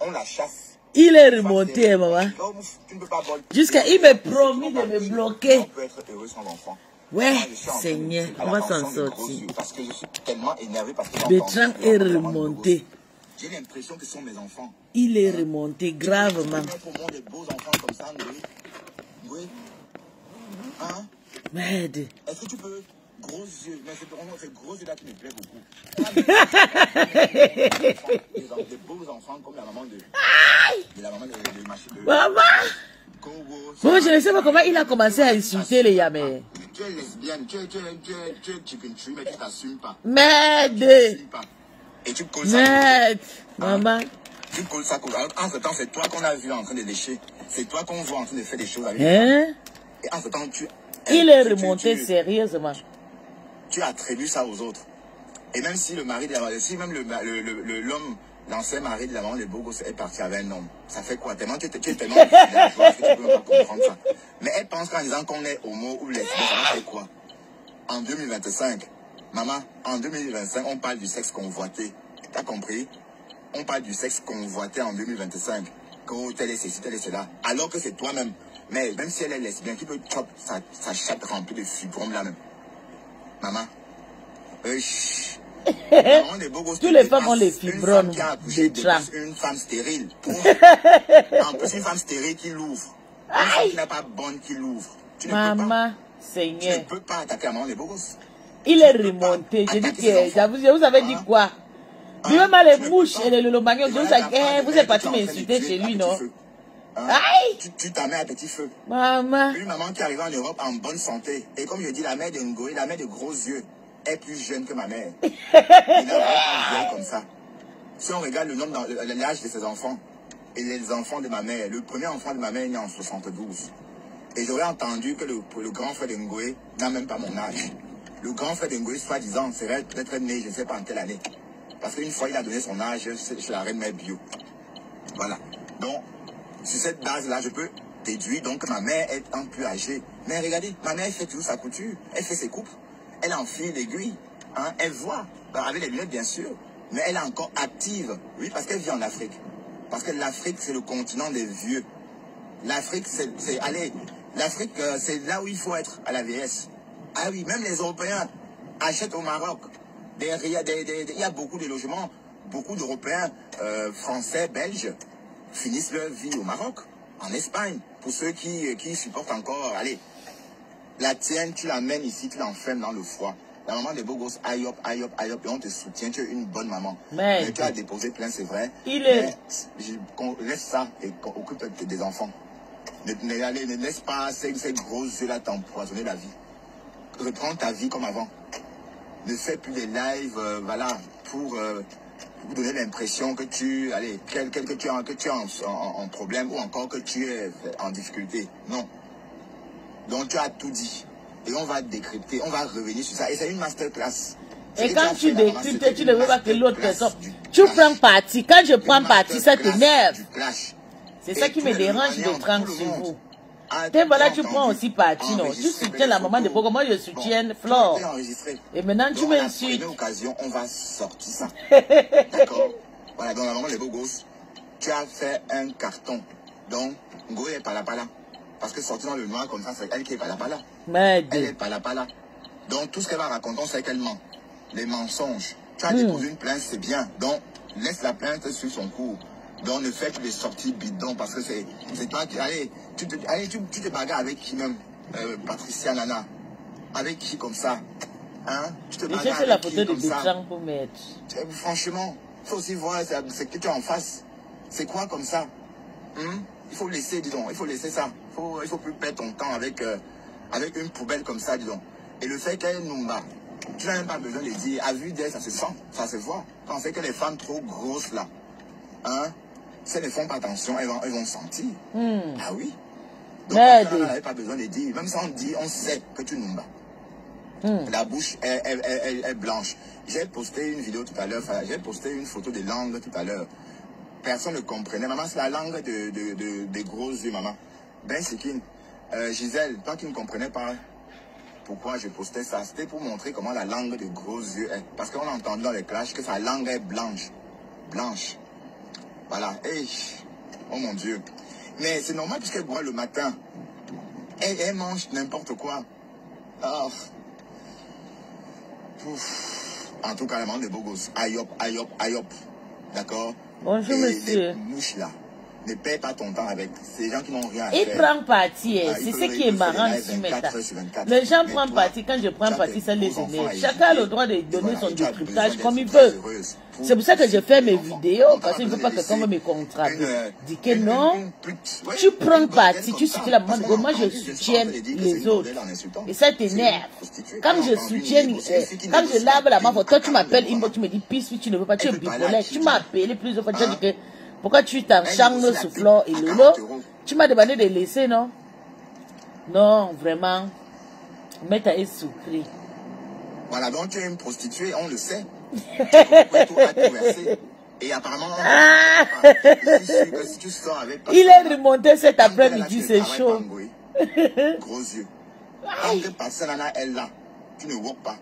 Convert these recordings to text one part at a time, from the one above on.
on la chasse. Il est remonté, maman. Jusqu'à il me promis de me bloquer. On peut être heureux sans l'enfant. Ouais, Seigneur, on va s'en sortir. Parce que je suis tellement énervé parce que Bertrand est remonté. J'ai l'impression que ce sont mes enfants. Il est remonté gravement. Des beaux enfants comme ça, oui. Hein? Merde. Est-ce que tu peux gros yeux? Mais c'est vraiment ces gros yeux là qui me plaît beaucoup. Des beaux enfants comme la maman de la maman de Machine. Maman! Bon, je ne sais pas comment il a commencé à insulter les Yamé. Tu es lesbienne, tu es chicken tree, mais tu t'assumes pas. Merde! Et tu colles ça. Merde! Maman. Tu colles ça. Entre temps, c'est toi qu'on a vu en train de lécher. C'est toi qu'on voit en train de faire des choses avec hein? Et entre temps, il est remonté sérieusement. Tu attribues ça aux autres. Et même si le mari de la si même l'homme, l'ancien mari de la maman de Bogos est parti avec un homme, ça fait quoi? Tellement tu es tellement villageois que tu peux pas comprendre ça. Mais elle pense qu'en disant qu'on est homo ou lesbien, ça fait quoi? En 2025, maman, en 2025, on parle du sexe convoité. T'as compris? On parle du sexe convoité en 2025. Que tel est ceci, tel est cela. Alors que c'est toi-même. Mais même si elle est lesbienne, qui peut chop sa chatte remplie de fibromes là même. Maman. Tous les femmes ont les fibromes. Une femme stérile. En plus, une femme stérile qui l'ouvre. Une femme qui n'est pas bonne qui l'ouvre. Maman, Seigneur. Tu ne peux pas attaquer la maman des beaux gosses. Il est remonté. Je dis que vous avez dit quoi? Même les mouches et les lolomagnos, vous êtes parti m'insulter chez lui, non? Aïe! Tu t'en mets à petit feu. Maman. Une maman qui arrive en Europe en bonne santé. Et comme je dis, la mère de Ngoé, la mère de gros yeux, est plus jeune que ma mère. Elle n'a pas comme ça. Si on regarde le nombre, l'âge de ses enfants et les enfants de ma mère, le premier enfant de ma mère est né en 72. Et j'aurais entendu que le grand frère de Ngoé n'a même pas mon âge. Le grand frère de Ngoé, soi-disant, serait peut-être né, je ne sais pas en quelle année. Parce qu'une fois, il a donné son âge chez la reine mère bio. Voilà. Donc, sur cette base-là, je peux déduire donc que ma mère est un peu âgée. Mais regardez, ma mère fait toujours sa couture. Elle fait ses coupes. Elle enfile l'aiguille. Hein, elle voit. Avec les lunettes, bien sûr. Mais elle est encore active. Oui, parce qu'elle vit en Afrique. Parce que l'Afrique, c'est le continent des vieux. L'Afrique, c'est... Allez, l'Afrique, c'est là où il faut être, à la vieillesse. Ah oui, même les Européens achètent au Maroc. Il y a beaucoup de logements. Beaucoup d'Européens, Français, Belges, finissent leur vie au Maroc, en Espagne. Pour ceux qui supportent encore, allez, la tienne, tu l'amènes ici, tu l'enfermes dans le froid. La maman des beaux gosses, aïe hop, et on te soutient, tu es une bonne maman. Mais tu as déposé plein, c'est vrai. Laisse ça et occupe des enfants. Ne laisse pas ces gros yeux-là t'empoisonner la vie. Reprends ta vie comme avant. Ne fais plus des lives, voilà, pour vous donner l'impression que tu, allez, que tu es en problème ou encore que tu es en difficulté. Non. Donc tu as tout dit. Et on va décrypter, on va revenir sur ça. Et c'est une masterclass. Et quand tu décryptes, tu ne veux pas que l'autre personne... Tu prends parti. Quand je prends parti, ça t'énerve. C'est ça qui me dérange de prendre sur vous. Et voilà, tu prends aussi parti, non? Tu soutiens la maman de Bogo. Moi, je soutiens Flore. Et maintenant, tu m'insultes. À occasion, on va sortir ça. D'accord? Voilà, donc la maman de Bogos, tu as fait un carton. Donc, Ngoé est pas là. Parce que sortir dans le noir comme ça, c'est elle qui est pas là. Elle est pas là. Donc, tout ce qu'elle va raconter, on sait qu'elle ment. Les mensonges. Tu as déposé une plainte, c'est bien. Donc, laisse la plainte sur son cours. Donc, ne fais plus des sorties bidons parce que c'est toi qui... Allez, tu te bagarres avec qui même? Patricia Nana. Avec qui comme ça? Hein? Tu te bagarres avec qui comme ça? Pour mettre. Franchement, il faut aussi voir ce que tu as en face. C'est quoi comme ça? Il faut laisser, disons, il faut laisser ça. Il faut plus perdre ton temps avec une poubelle comme ça, disons. Et le fait qu'elle nous bat, tu n'as même pas besoin de dire, à vue d'elle, ça se sent, ça se voit. Quand c'est que les femmes trop grosses là, hein, si elles ne font pas attention, elles vont sentir. Ah oui. Donc, on n'avait pas besoin de dire. Même si on dit, on sait que tu nous bats. La bouche est blanche. J'ai posté une vidéo tout à l'heure, j'ai posté une photo de langue tout à l'heure. Personne ne comprenait. Maman, c'est la langue des gros yeux, maman. Ben Sikine, Gisèle, toi qui ne comprenais pas pourquoi je postais ça, c'était pour montrer comment la langue des gros yeux est. Parce qu'on a entendu dans les clashs que sa langue est blanche. Blanche. Voilà. Hey. Oh mon Dieu. Mais c'est normal puisqu'elle boit le matin. Elle mange n'importe quoi. Oh. En tout cas, elle mange des beaux gosses. Aïe hop, aïe hop, aïe hop. D'accord? Bonjour, monsieur. Les mouches là. Ne perds pas ton temps avec ces gens qui n'ont rien à il faire. Prend parti, c'est ce qui est marrant ici maintenant. Les gens prennent parti, quand je prends parti, ça les énerve. Chacun a le droit de donner son décryptage comme il veut. C'est pour ça que je fais mes vidéos, parce qu'il ne veut pas que quelqu'un me contrarie. Dis que non, tu prends parti, tu soutiens la maman. Moi, je soutiens les autres. Et ça t'énerve. Quand je soutiens, quand je lave la main, toi tu m'appelles, tu me dis, pisse, tu ne veux pas, tu es bipolaire. Tu m'as appelé plusieurs fois, tu as dit que pourquoi tu t'enchantes sur Flore et Lolo? Tu m'as demandé de laisser, non? Non, vraiment. Mette à souffrir. Voilà, donc tu es une prostituée, on le sait. Et apparemment, si tu sors avec... Il est remonté cet après-midi, c'est chaud. Gros yeux. Quand tu passes là, elle là, tu ne vois pas.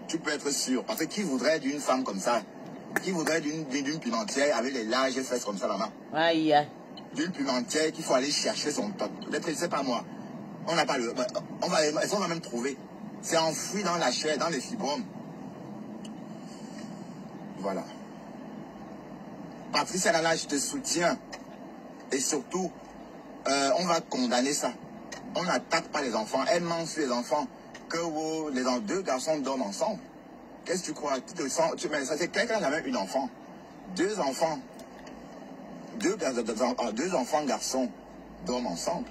Tu peux être sûr. Parce que qui voudrait d'une femme comme ça? Qui voudrait d'une pimentière avec les larges fesses comme ça là-bas? Aïe, aïe. D'une pimentière qu'il faut aller chercher son top. Peut-être, c'est pas moi. On n'a pas le... On va même trouver. C'est enfoui dans la chair, dans les fibromes. Voilà. Patricia Lala, je te soutiens. Et surtout, on va condamner ça. On n'attaque pas les enfants. Elle ment sur les enfants. Que les deux garçons dorment ensemble. Qu'est-ce que tu crois? Ça, c'est quelqu'un qui a même une enfant. Deux enfants. Deux enfants garçons dorment ensemble.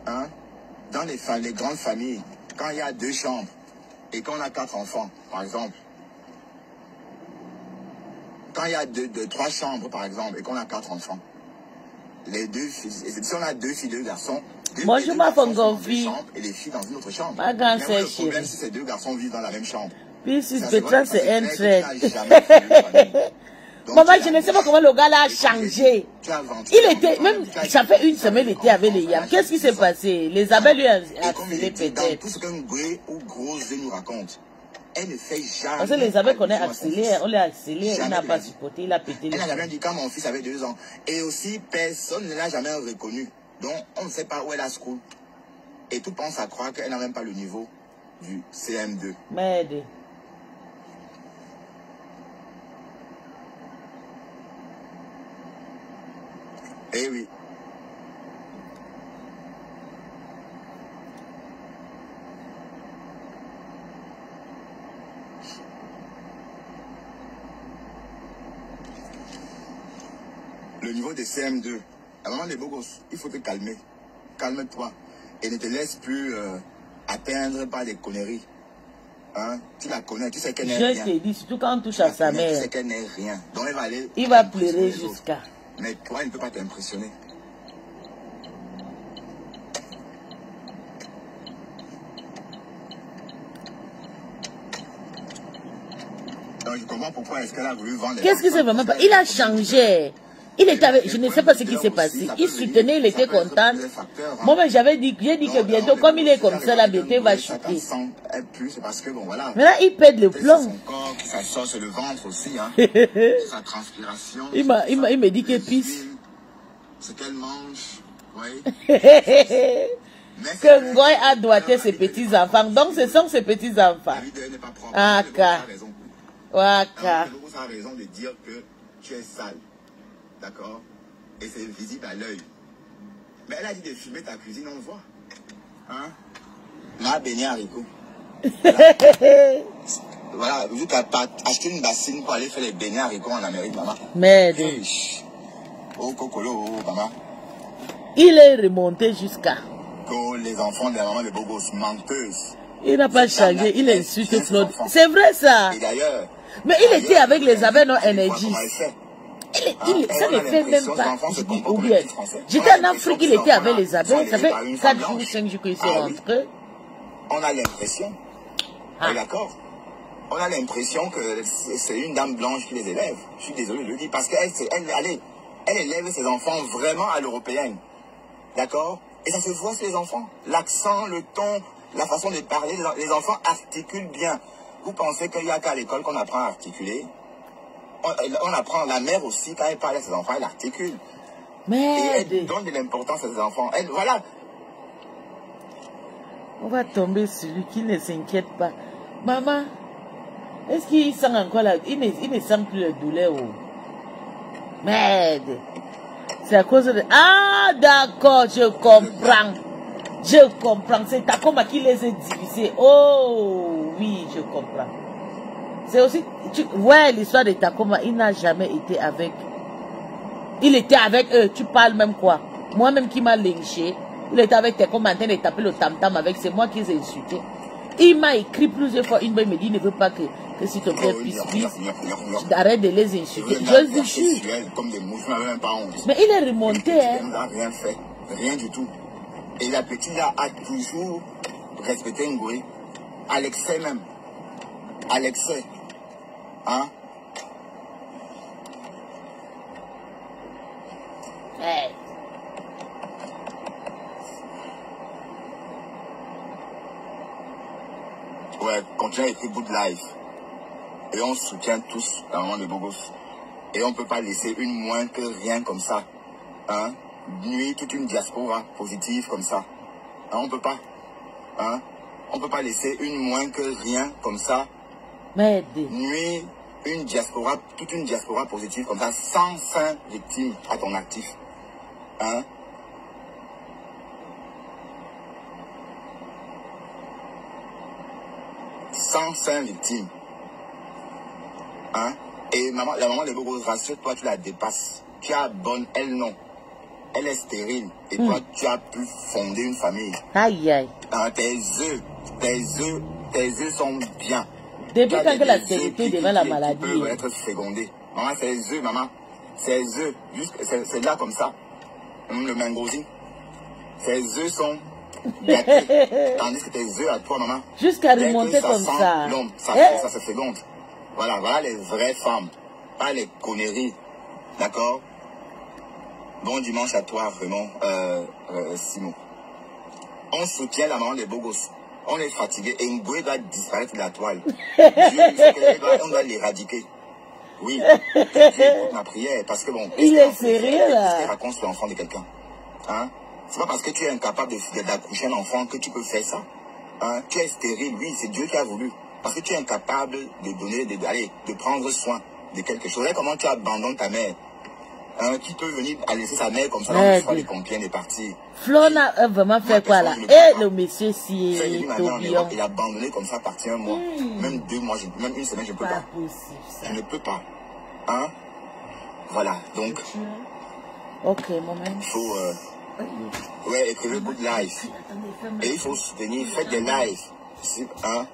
Hein? Dans les grandes familles, quand il y a 2 chambres et qu'on a 4 enfants, par exemple. Quand il y a 3 chambres, par exemple, et qu'on a 4 enfants. Les 2 filles, si on a 2 filles, 2 garçons, bonjour ma fille. Et les filles dans une autre chambre. Ma grande sœur le problème, si ces 2 garçons vivent dans la même chambre. Puis si Bertrand c'est un trait. Maman, je ne sais pas comment le gars là a changé. Il était, même, ça fait 1 semaine, il était avec les yams. Qu'est-ce qui s'est passé? Les abeilles lui ont accéléré peut-être. Tout ce qu'un Ngoué ou Grosse nous raconte, elle ne fait jamais. Parce que les abeilles qu'on a accéléré, on l'a accéléré, il n'a pas supporté, il a pété. Elle n'a jamais dit quand mon fils avait 2 ans. Et aussi, personne ne l'a jamais reconnu. Donc, on ne sait pas où elle a school. Et tout pense à croire qu'elle n'a même pas le niveau du CM2. Merde. Eh oui. Le niveau de CM2. À un moment des beaux gosses, il faut te calmer. Calme-toi. Et ne te laisse plus atteindre par des conneries. Hein? Tu la connais, tu sais qu'elle n'est rien. Je te dis, surtout quand on touche à sa mère. Tu sais qu'elle n'est rien. Donc elle va aller... Il va pleurer jusqu'à... Mais toi, il ne peut pas t'impressionner. Donc je comprends pourquoi est-ce qu'elle a voulu vendre... Qu'est-ce qui s'est vraiment passé? Il a changé. Il était avec... Je ne sais pas ce qui s'est passé. Il soutenait, il était content. Moi, j'avais dit, j'ai dit que bientôt, comme il est comme ça, la beauté va chuter. Maintenant, il pète le plomb. Ça sort sur le ventre aussi, hein. Sa transpiration. Il me dit que pisse. Ce qu'elle mange, oui. Que Ngoy a doigté ses petits-enfants. Donc, ce sont ses petits-enfants. Ah, car. Waka. Ça a raison de dire que tu es sale. D'accord? Et c'est visible à l'œil. Mais elle a dit de filmer ta cuisine, on le voit. Hein? Ma béni haricot. Voilà, vu qu'elle a acheté une bassine pour aller faire les beignets haricots en Amérique, maman. Merde. Oh, cocolo, oh, maman. Il est remonté jusqu'à... Que les enfants de la maman de beaux gosses, menteuses. Il n'a pas changé, il insulte Claude. C'est vrai ça. Et d'ailleurs... Mais il était avec les abeilles non énergie. Ça ne fait même pas. Ou bien, j'étais en Afrique, il était avec les abeilles. Ça fait 4 jours, 5 jours qu'ils sont rentrés. On a l'impression. D'accord? On a l'impression que c'est une dame blanche qui les élève. Je suis désolé de le dire. Parce qu'elle élève ses enfants vraiment à l'européenne. D'accord? Et ça se voit sur les enfants. L'accent, le ton, la façon de parler. Les enfants articulent bien. Vous pensez qu'il n'y a qu'à l'école qu'on apprend à articuler? on apprend, la mère aussi, quand elle parle à ses enfants, elle articule. Merde. Et elle donne de l'importance à ses enfants. Elle, voilà. On va tomber sur lui qui ne s'inquiète pas. Maman, est-ce qu'il sent encore la... Il ne sent plus la douleur. Oh. Merde. C'est à cause de... Ah, d'accord, je comprends. Je comprends. C'est Takoma qui les a divisés. Oh, oui, je comprends. C'est aussi... Ouais, l'histoire de Takoma, il n'a jamais été avec... Il était avec eux. Tu parles même quoi? Moi-même qui m'a lynché. Il était avec Takoma en train de taper le tam-tam avec... C'est moi qui les ai insultés. Il m'a écrit plusieurs fois. Il me dit, il ne veut pas que s'il te plaît, arrête de les insulter. Je vous jure. Mais il est remonté, hein. Il n'a rien fait. Rien du tout. Et la petite là a toujours respecté Ngoué. Alexei même. Alexei. Hein? Hey. Ouais, continue à écrire Good Life. Et on soutient tous la maman des beaux gosses. Et on ne peut pas laisser une moins que rien comme ça. Hein? Nuire toute une diaspora positive comme ça. Hein? On peut pas. Hein? On peut pas laisser une moins que rien comme ça. Merde. Nuire une diaspora, toute une diaspora positive comme ça, 105 victimes à ton actif. Hein? Sans victimes. Hein? Et maman, la maman des beaux rassure-toi, tu la dépasses. Tu as bonne, elle non. Elle est stérile. Et toi, tu as pu fonder une famille. Aïe, aïe. Hein, tes œufs sont bien. Depuis quand la stérilité devient la maladie? Qui peuvent être fécondés. Maman, ces œufs, maman. Ces œufs, c'est là comme ça. Le mangosi. Ces œufs sont gâtés. Tandis que tes œufs à toi, maman. Jusqu'à remonter comme ça. Ça se féconde. Voilà, voilà les vraies femmes. Pas les conneries. D'accord? Bon dimanche à toi, vraiment, Simon. On soutient la maman des beaux gosses. On est fatigué. Et Ngoué doit disparaître de la toile. On doit l'éradiquer. Oui. Dieu écoute ma prière. Parce que bon. Il est sérieux là. Qu'est-ce qu'il raconte sur l'enfant de quelqu'un? Hein? C'est pas parce que tu es incapable d'accoucher un enfant que tu peux faire ça. Hein? Tu es stérile, oui, c'est Dieu qui a voulu. Parce que tu es incapable de donner, de prendre soin de quelque chose. Et comment tu abandonnes ta mère? Hein? Qui peut venir à laisser sa mère comme ça dans le choix des pompiers et partir? Flona a vraiment fait quoi là? Et le monsieur si il a abandonné comme ça, partir un mois. Même 2 mois, même une semaine, je ne peux pas. Je ne peux pas. Hein? Voilà, donc. Ok, moment. Il faut. Ouais, écrivez Good Life. Et il faut soutenir, faites des lives. Hein?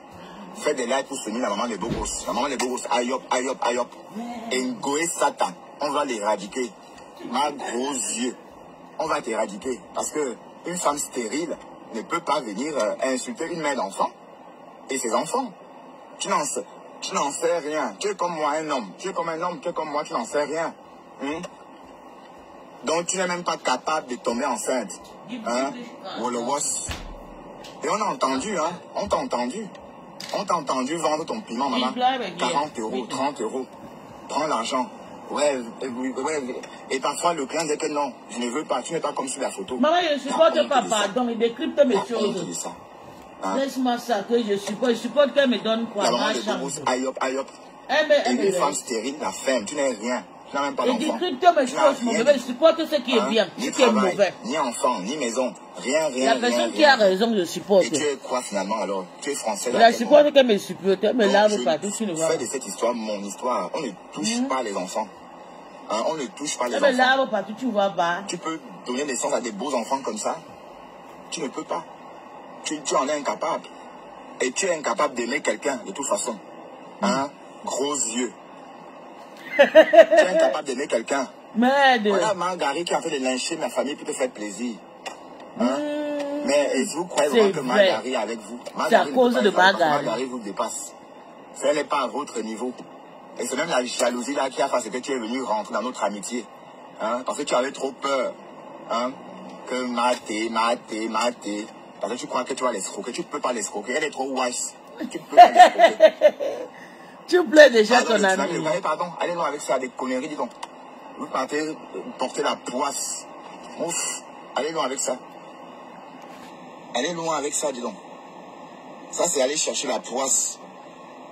Faites des lives pour soutenir la maman des beaux gosses. La maman des beaux gosses, aïe hop, aïe hop, aïe hop. Et Ngoué Satan, on va l'éradiquer. Ma gros yeux, on va t'éradiquer. Parce que une femme stérile ne peut pas venir insulter une mère d'enfant et ses enfants. Tu n'en sais rien. Tu es comme moi, un homme. Tu es comme un homme, tu es comme moi, tu n'en sais rien. Donc tu n'es même pas capable de tomber enceinte. Hein? Et on a entendu, hein? On t'a entendu. On t'a entendu vendre ton piment, maman. 40 €, 30 €. Prends l'argent. Ouais. Et parfois le client dit que non, je ne veux pas, tu n'es pas comme sur la photo. Maman, je ne supporte pas, pardon, il décrypte mes choses. Hein? Laisse-moi ça, que je supporte qu'elle me donne quoi? La maman de Boubous, aïe hop, aïe hop. Et une femme stérile, la ferme, tu n'es rien. Tu n'as même pas d'enfant. Il décrypte mes choses, mon bébé, je supporte ce qui est bien, ce qui est mauvais. Ni enfant, ni maison, rien. La personne qui a raison, je supporte. Et tu es quoi finalement alors? Tu es français. Je supporte qu'elle me supporte, elle me lave partout, tu ne vois pas. Fais de cette histoire mon histoire. On ne touche pas les enfants. Hein, on ne touche pas les enfants. Elle me lave partout, tu vois pas. Tu peux donner naissance à des beaux enfants comme ça? Tu ne peux pas. Tu en es incapable. Et tu es incapable d'aimer quelqu'un de toute façon. Hein? Gros yeux. Tu es incapable d'aimer quelqu'un. Merde. Voilà Marguerite qui a fait de lyncher ma famille pour te faire plaisir. Hein? Mais vous croyez vraiment que Marguerite est avec vous? C'est à cause de Marguerite. Marguerite vous dépasse. Elle n'est pas à votre niveau. Et c'est même la jalousie là qui a fait que tu es venu rentrer dans notre amitié. Hein? Parce que tu avais trop peur. Hein? Que maté. Parce que tu crois que tu vas l'escroquer. Tu ne peux pas l'escroquer. Elle est trop wise. Tu ne peux pas l'escroquer. Tu plais déjà ton ami. Pardon, allez loin avec ça, des conneries, dis donc. Vous partez porter la poisse. Ouf, allez loin avec ça. Allez loin avec ça, dis donc. Ça, c'est aller chercher la poisse.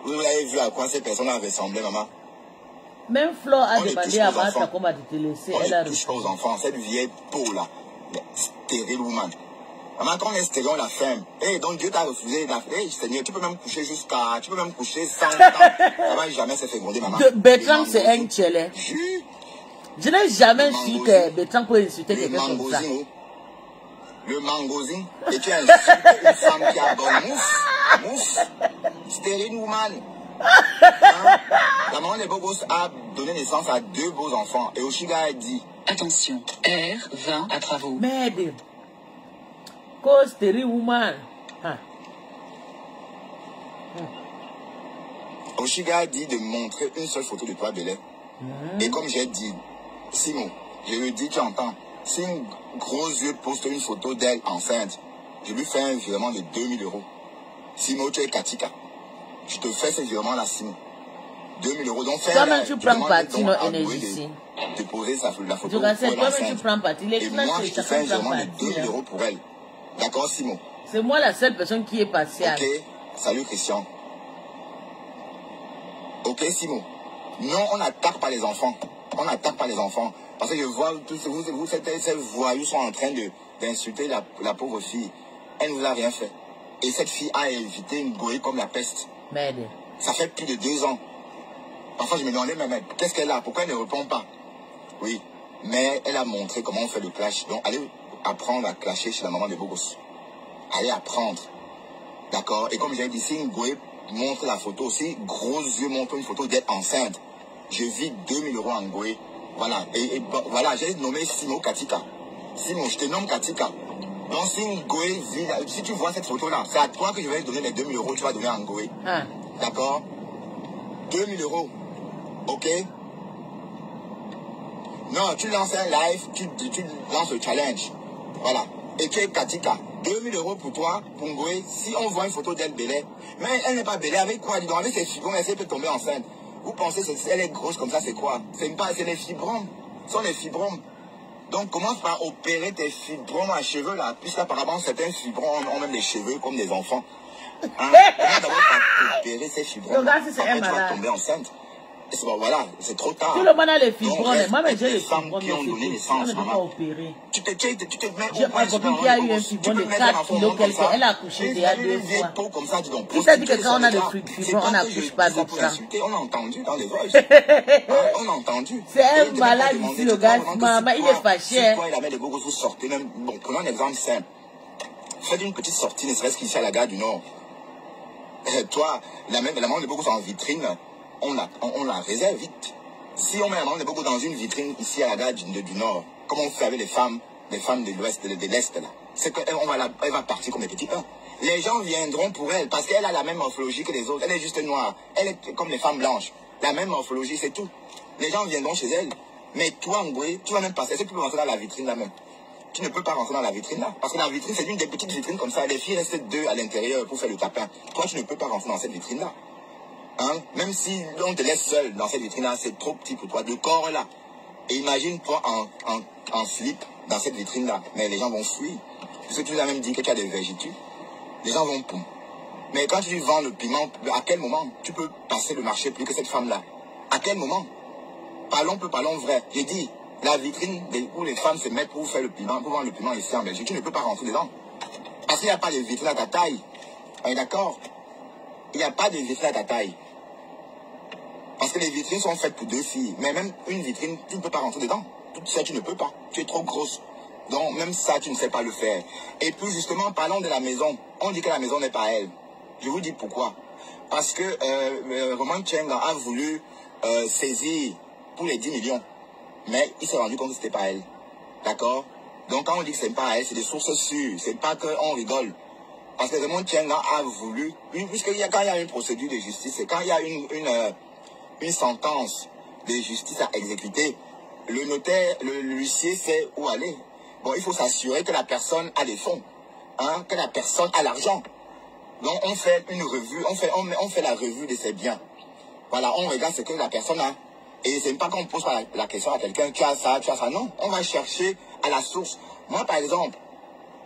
Vous avez vu à quoi ces personnes-là ressemblaient, maman? Même Flo a demandé à Martha comment te laisser. Elle a touché aux enfants, cette vieille peau là. Stérile woman. Maman, quand on est stérile, on la ferme. Et donc Dieu t'a refusé. Seigneur, tu peux même coucher jusqu'à. Tu peux même coucher 100 ans. Maman, jamais s'est fait gronder, maman. Bertrand, c'est un tchèle. Je n'ai jamais su que Bertrand peut insulter quelqu'un comme ça. Le mangosine. Et tu insultes une femme qui a bonne mouffe. Stérile woman. La maman des beaux gosses a donné naissance à 2 beaux enfants. Et Oshiga a dit: attention, R20 à travaux. Merde. Cause stérile woman. Oshiga a dit de montrer une seule photo de toi, Belé. Et comme j'ai dit, Simon, je lui dis, tu entends, si un gros yeux poste une photo d'elle enceinte, je lui fais un virement de 2000 €. Simon, tu es Katika. Je te fais ce virement-là, Simon. 2000 €. Donc, fais toi-même, tu prends parti dans l'énergie. De poser la photo pour elle enceinte. Tu prends parti. Et moi, je te fais un virement de 2000 € pour elle. D'accord, Simon? C'est moi la seule personne qui est partiale. Ok, salut Christian. Ok, Simon. Non, on n'attaque pas les enfants. On n'attaque pas les enfants. Parce que je vois, ces voyous sont en train d'insulter la pauvre fille. Elle ne vous a rien fait. Et cette fille a évité une goée comme la peste. Merde. Ça fait plus de 2 ans. Parfois, je me demandais, mais qu'est-ce qu'elle a? Pourquoi elle ne répond pas? Oui, mais elle a montré comment on fait le clash. Donc, allez apprendre à clasher chez la maman de beaux gosses. Allez apprendre. D'accord? Et comme j'ai dit, si une goée montre la photo, si gros yeux montrent une photo d'être enceinte, je vis 2000 € en goée. Voilà. Et voilà, j'ai nommé Simon Katika. Simon, je te nomme Katika. Donc, si une goée vit, si tu vois cette photo-là, c'est à toi que je vais donner les 2000 €, tu vas donner en goée. D'accord? 2000 €. Ok? Non, tu lances un live, tu lances le challenge. Voilà. Et tu es Katika. 2000 € pour toi, pour Ngoé, si on voit une photo d'elle belle. Mais elle n'est pas belle, avec quoi? Dis donc, avec ses fibromes, elle peut tomber enceinte. Vous pensez qu'elle est grosse comme ça, c'est quoi? C'est les fibromes. Ce sont les fibromes. Donc, commence par opérer tes fibromes à cheveux, là. Puisqu'apparemment, certains fibromes ont même des cheveux comme des enfants. Hein? Commence d'abord par opérer ces fibromes. Après, tu vas tomber enceinte. Bon, voilà, c'est trop tard. Tout le monde a les fibromes. Moi, j'ai les femmes qui ont donné naissance, maman. Tu te mets au point. J'ai ma copine qui a eu un fibron de 4 kilos quelque. Elle a accouché déjà 2 fois. Comme ça, dis donc. Il t'a dit que quand on a des fibromes, on n'accouche pas de ça. On a entendu dans les voices. On a entendu. C'est un malade ici, le gars. Maman, il est fâché. Pourquoi il a mis des beaux vous sortez même. Bon, prenons un exemple simple. Faites une petite sortie, ne serait-ce qu'ici à la gare du Nord. Toi, la maman de beaucoup en vitrine, on la réserve vite. Si on met la maman de beaucoup dans une vitrine ici à la gare du Nord, comme on fait avec les femmes de l'Ouest, de l'Est, là, c'est qu'elle va partir comme des petits pains. Les gens viendront pour elle parce qu'elle a la même morphologie que les autres. Elle est juste noire. Elle est comme les femmes blanches. La même morphologie, c'est tout. Les gens viendront chez elle. Mais toi, Ngoé, tu vas même passer. Est-ce que tu peux rentrer dans la vitrine là même? Tu ne peux pas rentrer dans la vitrine là. Parce que la vitrine, c'est une des petites vitrines comme ça. Les filles restent 2 à l'intérieur pour faire le tapin. Toi, tu ne peux pas rentrer dans cette vitrine là. Hein? Même si on te laisse seul dans cette vitrine là, c'est trop petit pour toi. Le corps est là. Et imagine-toi en slip dans cette vitrine là. Mais les gens vont fuir. Parce que tu nous as même dit que tu as des vergetures. Les gens vont poum. Mais quand tu vends le piment, à quel moment tu peux passer le marché plus que cette femme là? À quel moment? Parlons vrai. J'ai dit, la vitrine où les femmes se mettent pour faire le piment, pour vendre le piment ici en Belgique, tu ne peux pas rentrer dedans. Parce qu'il n'y a pas de vitrine à ta taille. On est d'accord? Il n'y a pas de vitrine à ta taille. Parce que les vitrines sont faites pour 2 filles. Mais même une vitrine, tu ne peux pas rentrer dedans. Tout ça, tu ne peux pas. Tu es trop grosse. Donc, même ça, tu ne sais pas le faire. Et puis, justement, parlons de la maison. On dit que la maison n'est pas à elle. Je vous dis pourquoi. Parce que Roman Tchenga a voulu saisir pour les 10 millions. Mais il s'est rendu compte que ce n'était pas elle. D'accord? Donc, quand on dit que ce n'est pas à elle, c'est des sources sûres. Ce n'est pas qu'on rigole. Parce que Raymond Tchenga a voulu, puisque quand il y a une procédure de justice, et quand il y a une sentence de justice à exécuter, le notaire, l'huissier sait où aller. Bon, il faut s'assurer que la personne a des fonds, hein, que la personne a l'argent. Donc, on fait une revue, on fait la revue de ses biens. Voilà, on regarde ce que la personne a. Et c'est pas qu'on pose pas la question à quelqu'un, tu as ça, non. On va chercher à la source. Moi, par exemple,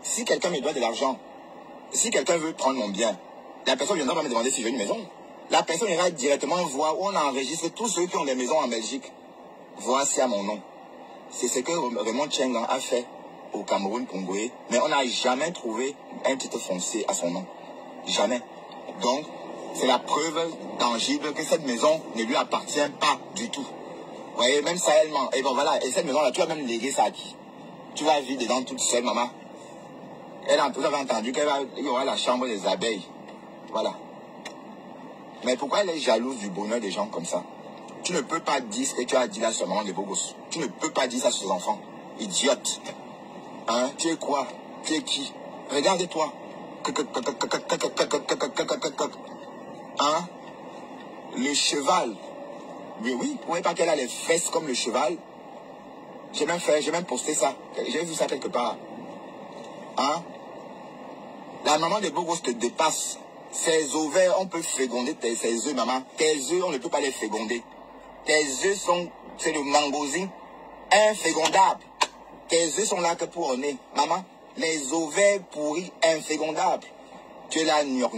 si quelqu'un me doit de l'argent, si quelqu'un veut prendre mon bien, la personne viendra pas me demander si j'ai une maison. La personne ira directement voir où on enregistre tous ceux qui ont des maisons en Belgique. Voici à mon nom. C'est ce que Raymond Tchengan a fait au Cameroun congolais, mais on n'a jamais trouvé un titre foncier à son nom. Jamais. Donc, c'est la preuve tangible que cette maison ne lui appartient pas du tout. Vous voyez, même ça, elle ment. Et bon, voilà, et cette maison-là, tu vas même léguer ça à qui? Tu vas vivre dedans toute seule, maman. Vous avez entendu qu'il y aura la chambre des abeilles. Voilà. Mais pourquoi elle est jalouse du bonheur des gens comme ça? Tu ne peux pas dire ce que tu as dit là sur maman de beau gosse. Tu ne peux pas dire ça sur tes enfants. Idiote. Hein? Tu es quoi? Tu es qui? Regarde-toi. Hein? Le cheval. Oui, oui. Vous voyez pas qu'elle a les fesses comme le cheval? J'ai même posté ça. J'ai vu ça quelque part. Hein? La maman de beau gosse te dépasse. Ses ovaires, on peut féconder ses œufs, maman. Tes œufs, on ne peut pas les féconder. Tes œufs sont, c'est le mangosine, infécondable. Tes œufs sont là que pour on est. Maman, les ovaires pourris, infécondables. Tu es là, gnoc.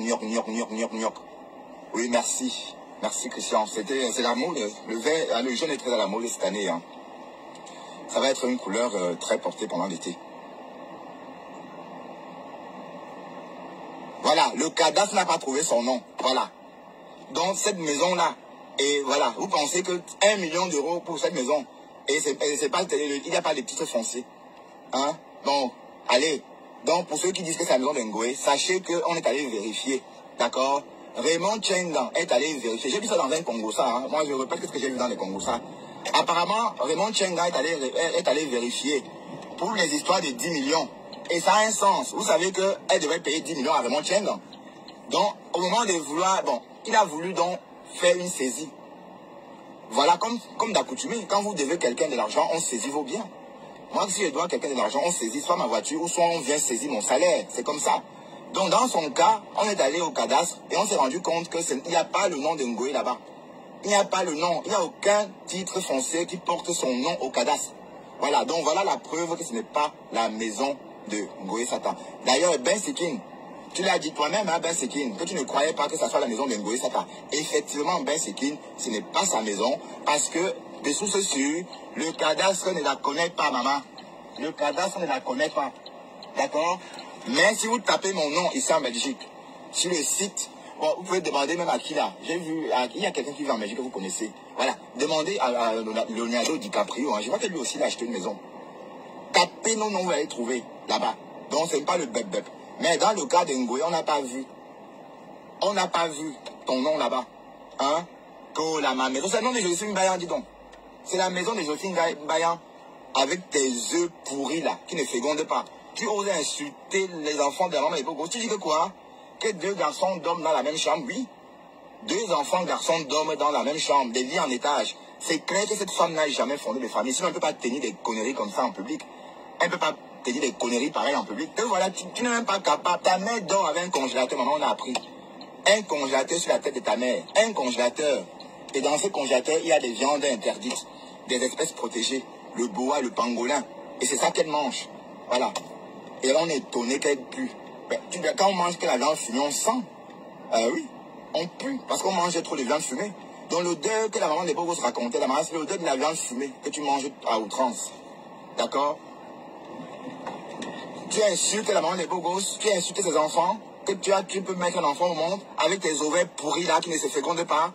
Oui, merci. Merci, Christian. C'est la mode. Le jaune est très à la mode cette année. Hein. Ça va être une couleur très portée pendant l'été. Voilà, le cadastre n'a pas trouvé son nom. Voilà. Donc, cette maison-là, et voilà, vous pensez que 1 million d'euros pour cette maison, et c'est pas, il n'y a pas de titre foncier. Hein? Donc, allez. Donc, pour ceux qui disent que c'est la maison d'Ngoé, sachez qu'on est allé vérifier. D'accord? Raymond Tchengan est allé vérifier. J'ai vu ça dans un Congossa. Hein? Moi, je répète ce que j'ai vu dans les Congossa. Apparemment, Raymond Tchengan est allé vérifier pour les histoires de 10 millions. Et ça a un sens. Vous savez qu'elle devrait payer 10 millions à Raymond Tchengan. Donc, au moment de vouloir... Bon, il a voulu donc faire une saisie. Voilà, comme d'accoutumé. Quand vous devez quelqu'un de l'argent, on saisit vos biens. Moi, si je dois quelqu'un de l'argent, on saisit soit ma voiture ou soit on vient saisir mon salaire. C'est comme ça. Donc, dans son cas, on est allé au cadastre et on s'est rendu compte qu'il n'y a pas le nom de Ngoé là-bas. Il n'y a pas le nom. Il n'y a aucun titre foncier qui porte son nom au cadastre. Voilà, donc voilà la preuve que ce n'est pas la maison de Ngoé Satan. D'ailleurs, Ben Sekin, tu l'as dit toi-même, hein, Ben Sekin, que tu ne croyais pas que ça soit la maison de Ngoé Satan. Effectivement, Ben Sekin, ce n'est pas sa maison, parce que, de sources sûres, le cadastre ne la connaît pas, maman. Le cadastre ne la connaît pas. D'accord? Mais si vous tapez mon nom ici en Belgique, sur le site, bon, vous pouvez demander même à qui là. J'ai vu, il y a quelqu'un qui vit en Belgique que vous connaissez. Voilà, demandez à Leonardo DiCaprio, hein. Je vois que lui aussi il a acheté une maison. Tapez nos noms, vous allez trouver là-bas. Donc, ce n'est pas le bep-bep. Mais dans le cas de Ngoé, on n'a pas vu. On n'a pas vu ton nom là-bas. Hein? Que la maison. C'est le nom de Joséphine Bayan, dis donc. C'est la maison de Joséphine Bayan avec tes œufs pourris là, qui ne fécondent pas. Tu oses insulter les enfants de la maman et Bogo. Tu dis que quoi? Que 2 garçons dorment dans la même chambre? Oui. 2 enfants garçons dorment dans la même chambre, des lits en étage. C'est clair que cette femme n'a jamais fondé de famille. Sinon, elle ne peut pas tenir des conneries comme ça en public. Elle ne peut pas tenir des conneries pareilles en public. Donc voilà, tu n'es même pas capable. Ta mère dort avec un congélateur, maman, on a appris. Un congélateur sur la tête de ta mère. Un congélateur. Et dans ce congélateur, il y a des viandes interdites. Des espèces protégées. Le boa, le pangolin. Et c'est ça qu'elle mange. Voilà. Et là, on est étonné qu'elle pue. Ben, quand on mange que la viande fumée, on sent. Oui, on pue. Parce qu'on mange trop de viande fumée. Donc l'odeur que la maman des Bogos racontait, la maman, c'est l'odeur de la viande fumée que tu manges à outrance. D'accord? Tu insultes la maman des Bogos, tu insultes ses enfants, que tu peux mettre un enfant au monde avec tes ovaires pourris là qui ne se fécondent pas.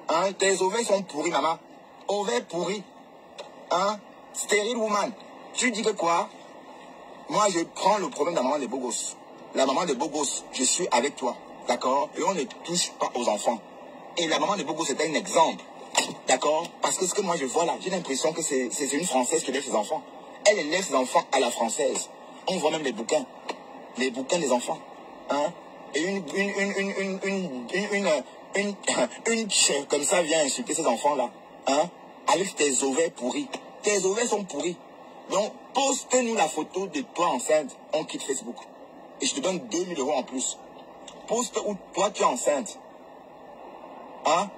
Hein? Tes ovaires sont pourris, maman. Ovaires pourris. Hein? Stérile woman. Tu dis que quoi? Moi, je prends le problème de la maman des Bogos. La maman des Bogos, je suis avec toi. D'accord? Et on ne touche pas aux enfants. Et la maman de Bogo, c'était un exemple. D'accord? Parce que ce que moi je vois là, j'ai l'impression que c'est une Française qui élève ses enfants. Elle élève ses enfants à la française. On voit même les bouquins. Les bouquins des enfants. Hein? Et une comme ça vient insulter ces enfants-là. Hein? Avec tes ovaires pourris. Tes ovaires sont pourris. Donc, poste-nous la photo de toi enceinte. On quitte Facebook. Et je te donne 2000 € en plus. Poste où toi tu es enceinte. Hein?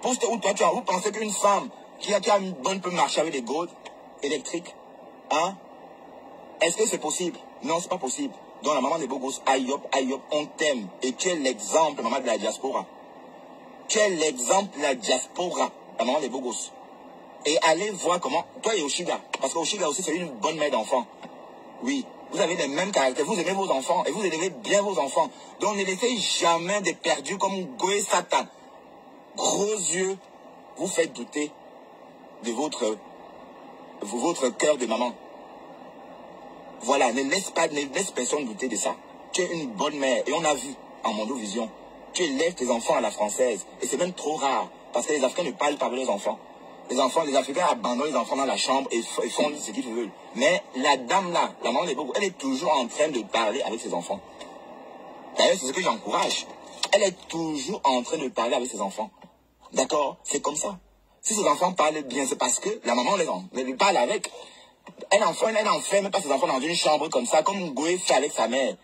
Ou toi, vous pensez qu'une femme qui a une bonne peut marcher avec des godes électriques, hein? Est-ce que c'est possible? Non, c'est pas possible. Donc la maman des beaux gosses, aïe hop, on t'aime. Et tu es l'exemple, maman de la diaspora. Tu es l'exemple de la diaspora, la maman des beaux gosses. Et allez voir comment, toi et Oshiga, parce que Oshiga aussi c'est une bonne mère d'enfants. Oui, vous avez les mêmes caractères, vous aimez vos enfants et vous élevez bien vos enfants. Donc ne laissez jamais des perdus comme Goé Satan. Gros yeux, vous faites douter de votre cœur de maman. Voilà, ne laisse personne douter de ça. Tu es une bonne mère et on a vu en Mondovision. Tu élèves tes enfants à la française et c'est même trop rare parce que les Africains ne parlent pas avec leurs enfants. Les Africains abandonnent les enfants dans la chambre et font ce qu'ils veulent. Mais la dame là, la maman des beaux, elle est toujours en train de parler avec ses enfants. D'ailleurs, c'est ce que j'encourage. Elle est toujours en train de parler avec ses enfants. D'accord? C'est comme ça. Si ses enfants parlent bien, c'est parce que la maman les parle avec. Elle n'enferme pas ses enfants dans une chambre comme ça, comme Goé fait avec sa mère.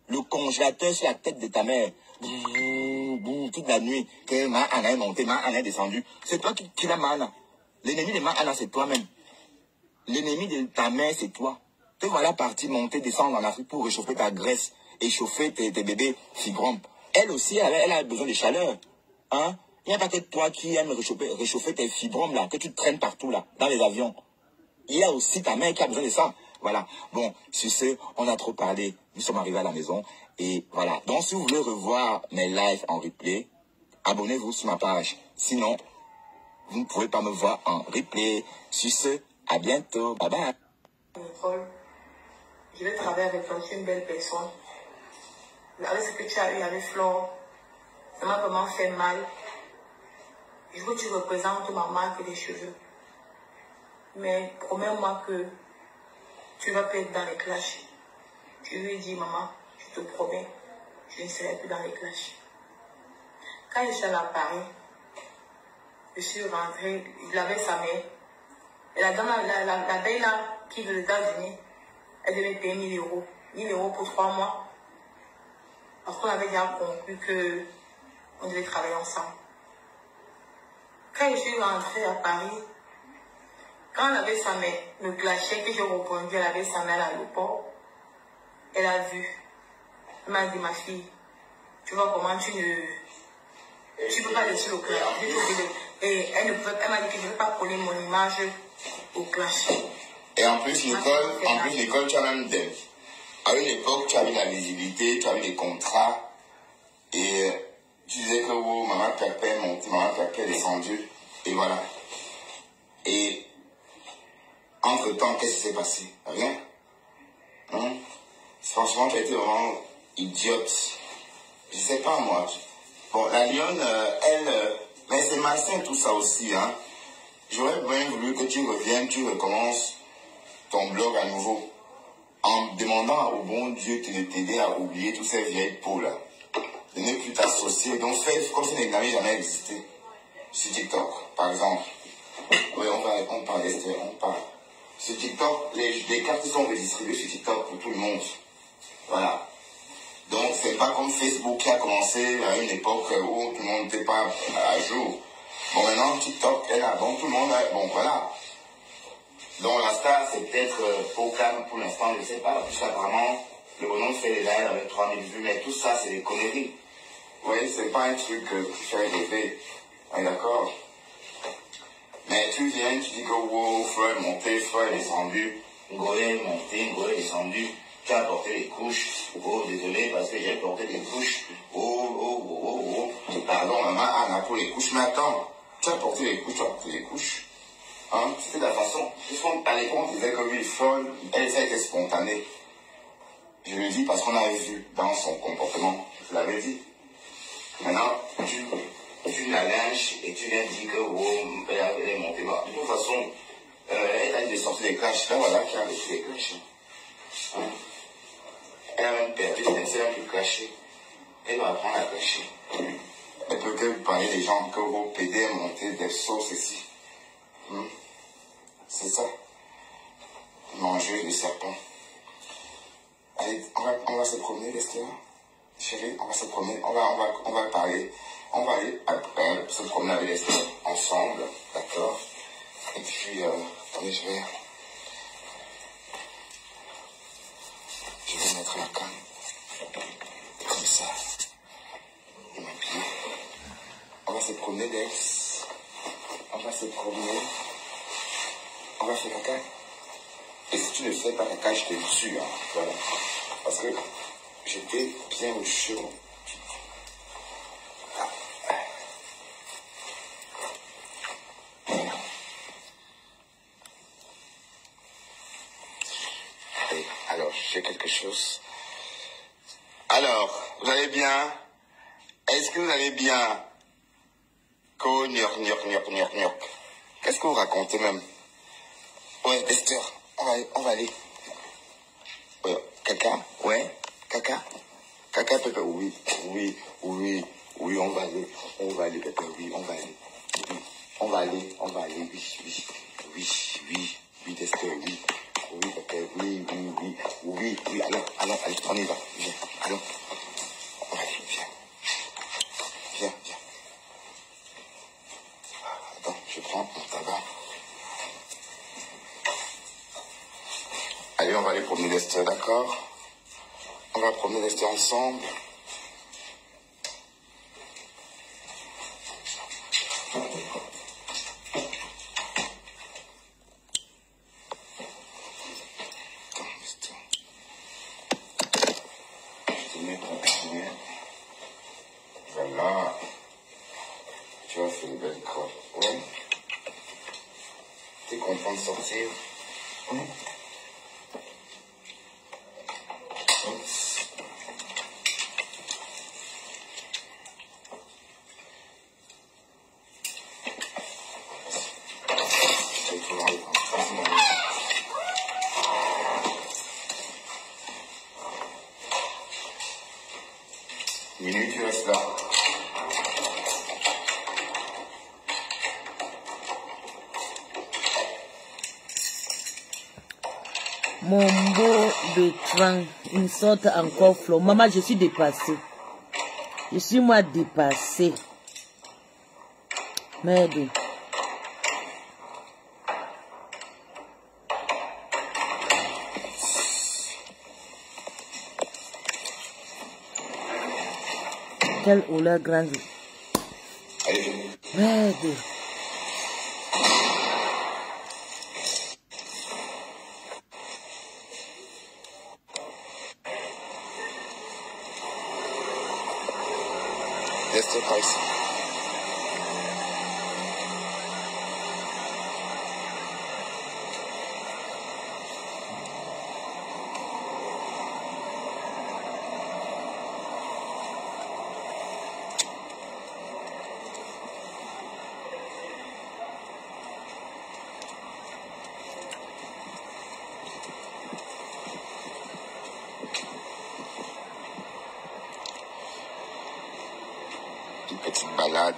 Le congélateur sur la tête de ta mère. Toute la nuit, que Mahana est monté, Mahana est descendu. C'est toi qui la Mahana. L'ennemi de Mahana, c'est toi-même. L'ennemi de ta mère, c'est toi. Te voilà parti monter, descendre en Afrique pour réchauffer ta graisse et chauffer tes bébés fibromes. Elle aussi, elle a besoin de chaleur. Hein? Il n'y a pas que toi qui aimes réchauffer tes fibromes là, que tu traînes partout là, dans les avions. Il y a aussi ta mère qui a besoin de ça. Voilà. Bon, sur ce, on a trop parlé. Nous sommes arrivés à la maison. Et voilà. Donc, si vous voulez revoir mes lives en replay, abonnez-vous sur ma page. Sinon, vous ne pouvez pas me voir en replay. Sur ce, à bientôt. Bye bye. Nicole, je vais travailler avec toi. Tu es une belle personne. Avec ce que tu as eu avec Flore, ça m'a vraiment fait mal. Je veux que tu représentes ma marque des cheveux. Mais promets-moi que tu vas pas être dans les clashs. Je lui ai dit, maman, je te promets, je ne serai plus dans les clashs. Quand je suis allée à Paris, je suis rentrée, il avait sa mère. Et la belle là, qui veut les États-Unis, elle devait payer 1 000 euros. 1 000 euros pour 3 mois. Parce qu'on avait déjà conclu qu'on devait travailler ensemble. Quand je suis rentrée à Paris, quand elle avait sa mère, me clashait, que j'ai répondu, elle avait sa mère à l'aéroport, elle a vu. Elle m'a dit, ma fille, tu vois comment tu peux pas laisser le clash. Et elle m'a dit que je ne vais pas coller mon image au clash. Et en plus, Nicole, tu as même des... À une époque, tu avais la visibilité, tu avais des contrats, et tu disais que oh, maman Pépé est montée, maman Pépé est descendue, et voilà. Et entre-temps, qu'est-ce qui s'est passé? Rien. Hein? Franchement, tu as été vraiment idiote. Je sais pas, moi. Bon, la lionne, mais c'est malsain tout ça aussi, hein. J'aurais bien voulu que tu reviennes, tu recommences ton blog à nouveau. En demandant au bon Dieu de t'aider à oublier toutes ces vieilles peaux-là. De ne plus t'associer. Donc, fais comme si elle n'avait jamais existé. Sur TikTok, par exemple. Oui, on parle. Sur TikTok, les cartes sont redistribuées sur TikTok pour tout le monde. Voilà. Donc, c'est pas comme Facebook qui a commencé à une époque où tout le monde n'était pas à jour. Bon, maintenant, TikTok est là. Donc, tout le monde a... Bon, voilà. Donc, la star, c'est peut-être Ocam pour l'instant, je ne sais pas. Puisque apparemment, le bonhomme fait des lives avec 3000 vues. Mais tout ça, c'est des conneries. Vous voyez, c'est pas un truc qui fait rêver. On est d'accord? Mais tu viens, tu dis que wow, Fleur est monté, Fleur est descendu. Ngolé est monté, Ngolé est descendu. Tu as porté les couches. Oh, désolé, parce que j'ai porté des couches. Oh. Pardon, maman, Anna, pour les couches. Mais attends, tu as porté les couches, tu as porté les couches. Hein? C'était la façon. À l'époque, on disait que oui, Fleur, elle était spontanée. Je le dis parce qu'on avait vu dans son comportement. Je l'avais dit. Maintenant, tu la lynches et tu viens dire que oh, elle est montée. De toute façon, elle a dit de sortir des clashs. Là, voilà, qui a reçu les clashs. Hein? Elle a même perdu, c'est elle qui clashait. Elle doit apprendre à clasher. Elle peut que parler des gens que vos PD est monté, des sauces ici. C'est ça. Manger des serpents. Allez, on va se promener, Esther. Chérie, on va se promener. On va parler. On va aller se promener avec les ensemble, d'accord? Et puis, attendez, je vais mettre la canne, comme ça, et m'habiller. On va se promener, Dex. On va se promener. On va faire caca. Et si tu ne fais pas caca, je te tue, hein, voilà. Parce que j'étais bien au chaud. Alors, j'ai quelque chose. Alors, vous allez bien? Est-ce que vous allez bien? Qu'est-ce que vous racontez même? Ouais, Esther, on va aller. Ouais, caca? Ouais, caca? Caca, Pépé, oui, on va aller, Pépé, oui, on va aller. Oui, on va aller, oui, Esther, oui. Oui, Pépé, oui, allons, allez, on y va, viens, allons. On va aller, viens. Attends, je prends mon tabac. Allez, on va aller promener l'Esther, d'accord? On va promener l'Esther ensemble. Voilà. Tu as fait une belle croix. Ouais. T'es content de sortir? Minute, tu restes là. Mon beau de train, une sorte encore flot. Maman, je suis dépassée. Je suis moi dépassée. Merde. Quelle odeur grande. Merde. Laisse-toi par ici. Une petite balade.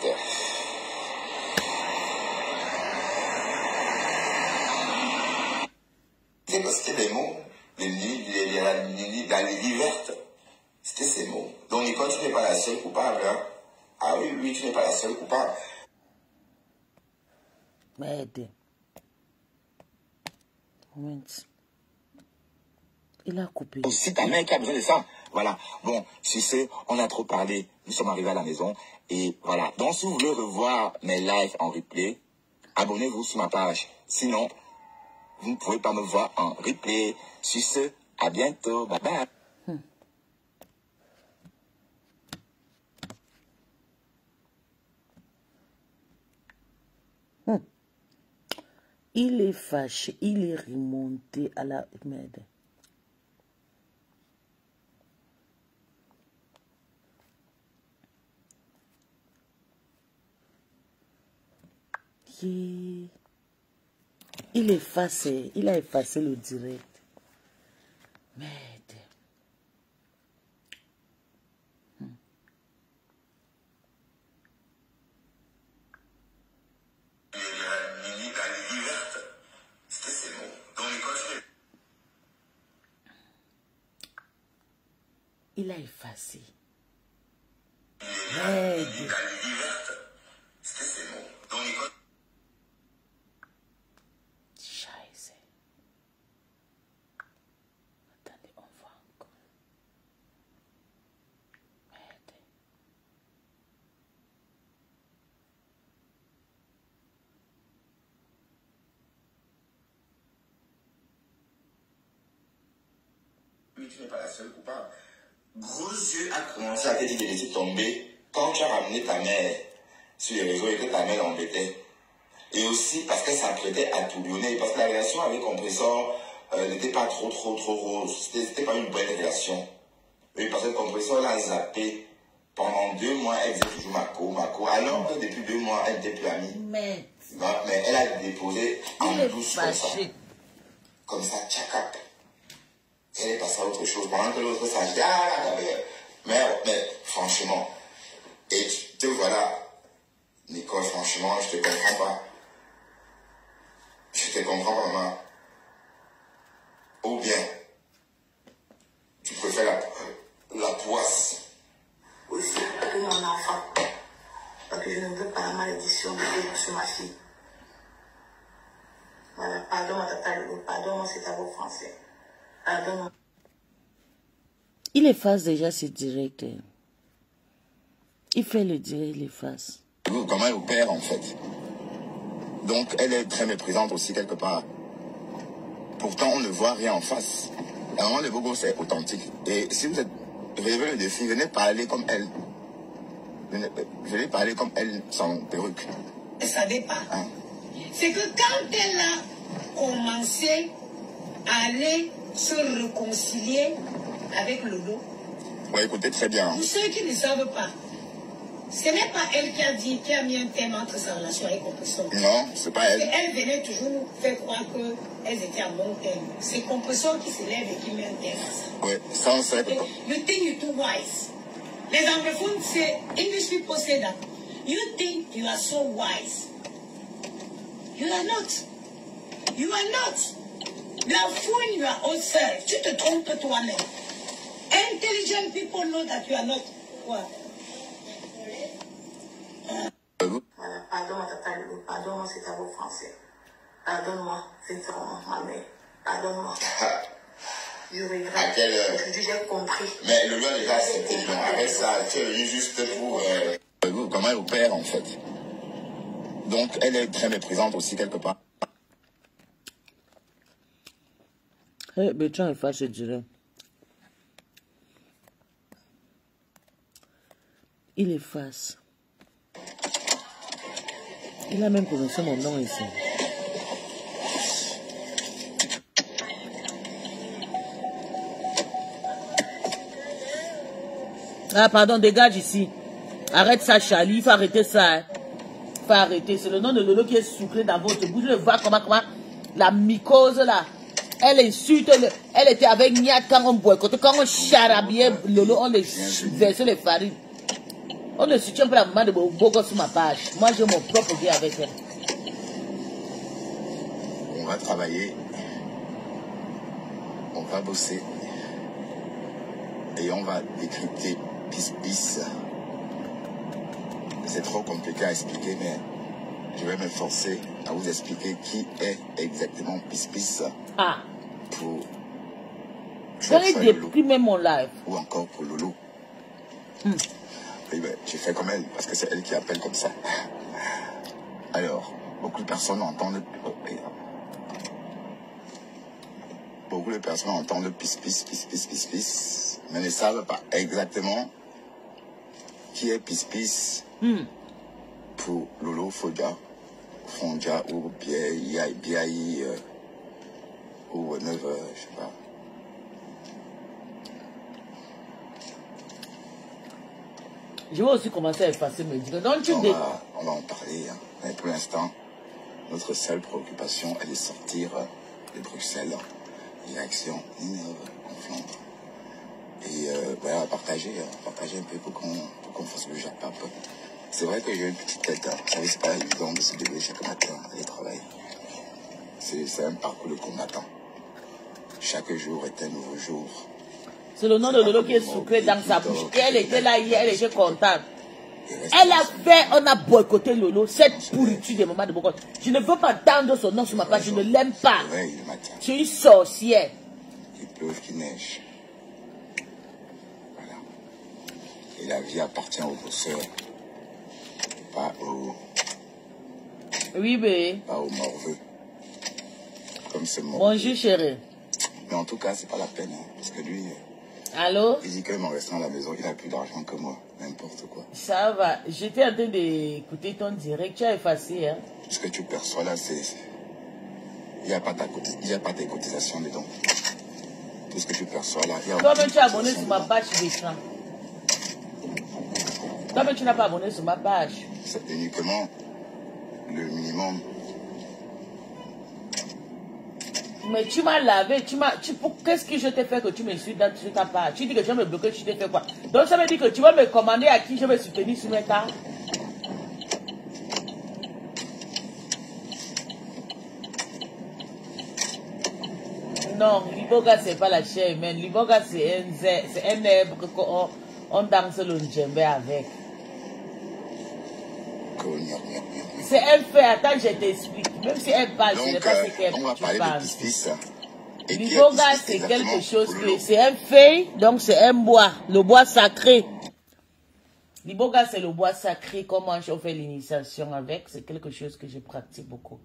C'était des mots, les lits vertes. C'était ces mots. Donc, Nicole, tu n'es pas la seule coupable. Hein? Ah oui, tu n'es pas la seule coupable. Merde. Moment. Il a coupé. C'est ta mère qui a besoin de ça. Voilà. Bon, si c'est, on a trop parlé. Nous sommes arrivés à la maison. Et voilà. Donc, si vous voulez revoir mes lives en replay, abonnez-vous sur ma page. Sinon, vous ne pouvez pas me voir en replay. Sur ce, à bientôt. Bye bye. Il est fâché. Il est remonté à la merde. Il est effacé. Il a effacé le direct. Merde. Il a effacé. Scheiße. Attendez, on voit encore. Merde. Mais tu n'es pas la seule coupable. Gros yeux a commencé à te dire de laisser tomber quand tu as ramené ta mère sur les réseaux et que ta mère l'embêtait. Et aussi parce qu'elle s'apprêtait à tourbillonner. Parce que la relation avec Compressor n'était pas trop rose. C'était pas une bonne relation. Oui, parce que Compressor l'a zappé. Pendant 2 mois, elle faisait toujours Mako. Alors que depuis 2 mois, elle n'était plus amie. Mais elle a déposé en douce comme ça. Comme ça, tchakap. Elle est passée à autre chose. Pendant que l'autre s'agitait. Mais franchement, et te voilà, Nicole, franchement, je te comprends pas. Je te comprends pas, maman. Ou bien, tu préfères la poisse. Aussi, que mon enfant. Parce que je ne veux pas la malédiction de Dieu sur ma fille. Voilà, pardon, ma tata Lolo, pardon, c'est à vos français. Pardon. Il efface déjà ses directs. Il fait le direct, il efface. Comment elle opère, en fait. Donc, elle est très méprisante aussi, quelque part. Pourtant, on ne voit rien en face. La maman de Bogo, c'est authentique. Et si vous êtes... Relevez le défi, venez parler comme elle. Venez parler comme elle, sans perruque. Elle ne savait pas. Hein? C'est que quand elle a commencé à aller se réconcilier avec Lolo. Ouais, écoutez très bien. Pour ceux qui ne savent pas, ce n'est pas elle qui a mis un thème entre sa relation avec Compressor. Non, c'est pas elle. Elle venait toujours faire croire qu'elles étaient en bon thème. C'est Compressor qui se lève et qui met un thème à ça. Oui, ça on sait. You think you're too wise. Les anglophones, c'est English people say that. You think you are so wise. You are not. You are not. You are fooling your own self. Tu te trompes toi-même. Intelligent people know that you are not. What? Voilà, pardon, ma tata Lolo, pardon, c'est à vos français. Pardonne-moi, sincèrement, ma mère. Pardonne-moi. Je regrette. Aujourd'hui, j'ai compris. Mais le loi déjà accepté. Donc avec ça, tu es venu juste pour... comment elle opère, en fait. Donc, elle est très méprisante aussi, quelque part. Bertrand efface, je dirais. Il efface. Il a même prononcé mon nom ici. Ah, pardon, dégage ici. Arrête ça, Charlie. Il faut arrêter ça. Hein. Il faut arrêter. C'est le nom de Lolo qui est sucré dans votre bouche. Je vois comment la mycose là. Elle insulte. Elle était avec Niat quand on boycottait. Quand on charabillait Lolo, on les versait les farines. On ne soutient pas la maman de Bogo sur ma page. Moi, j'ai mon propre vie avec elle. On va travailler. On va bosser. Et on va décrypter Pis. C'est trop compliqué à expliquer, mais je vais m'efforcer à vous expliquer qui est exactement Pis. Ah. Pour J'allais déprimer mon live. Ou encore pour Lolo. Oui, ben, j'ai fait comme elle, parce que c'est elle qui appelle comme ça. Alors, beaucoup de personnes entendent... Beaucoup de personnes entendent Pis, mais ne savent pas exactement qui est Pis pour Lolo Fondia ou Biaï ou Neuve, je sais pas. Je vais aussi commencer à effacer mes dires. Donc, on va en parler, hein. Mais pour l'instant, notre seule préoccupation est de sortir de Bruxelles, direction Ninove, en Flandre. Et voilà, partager un peu pour qu'on fasse le jackpot. C'est vrai que j'ai une petite tête, hein. Vous savez, c'est pas évident de se lever chaque matin, aller travailler. C'est un parcours de combattant. Chaque jour est un nouveau jour. C'est le nom de Lolo qui est sucré dans sa bouche. Et elle était là hier, elle était contente. Elle a fait, on a boycotté Lolo, cette pourriture des mamans de Bogos. Je ne veux pas entendre son nom sur ma page, je ne l'aime pas. C'est une sorcière. Qu'il pleuve, qu'il neige. Voilà. Et la vie appartient aux bosseurs. Pas aux... Oui, mais... Pas aux morveux. Comme ce mot. Bonjour, chérie. Mais en tout cas, c'est pas la peine. Hein, parce que lui... Allô? Il dit qu'en restant à la maison, il a plus d'argent que moi. N'importe quoi. Ça va. J'étais en train d'écouter ton direct. Tu as effacé, hein? Ce que tu perçois là, c'est... Il n'y a pas tes cotisations dedans. Tout ce que tu perçois là, il y a... Toi-même, tu es abonné sur ma page d'écran. Toi-même, tu n'as pas abonné sur ma page. C'est uniquement le minimum. Mais tu m'as lavé, qu'est-ce que je t'ai fait que tu me suis dans sur ta page? Tu dis que je vais me bloquer, tu t'es fait quoi? Donc ça veut dire que tu vas me commander à qui je vais soutenir sur mes cas? Non, l'iboga c'est pas la chair humaine. L'iboga c'est un herbe qu'on danse le djembé avec. C'est un fait, attends, je t'explique. Même si elle parle, ce n'est pas ce qu'elle pense. L'iboga, c'est quelque chose que... C'est un fait, donc c'est un bois. Le bois sacré. L'iboga, c'est le bois sacré. Comment on fait l'initiation avec? C'est quelque chose que je pratique beaucoup.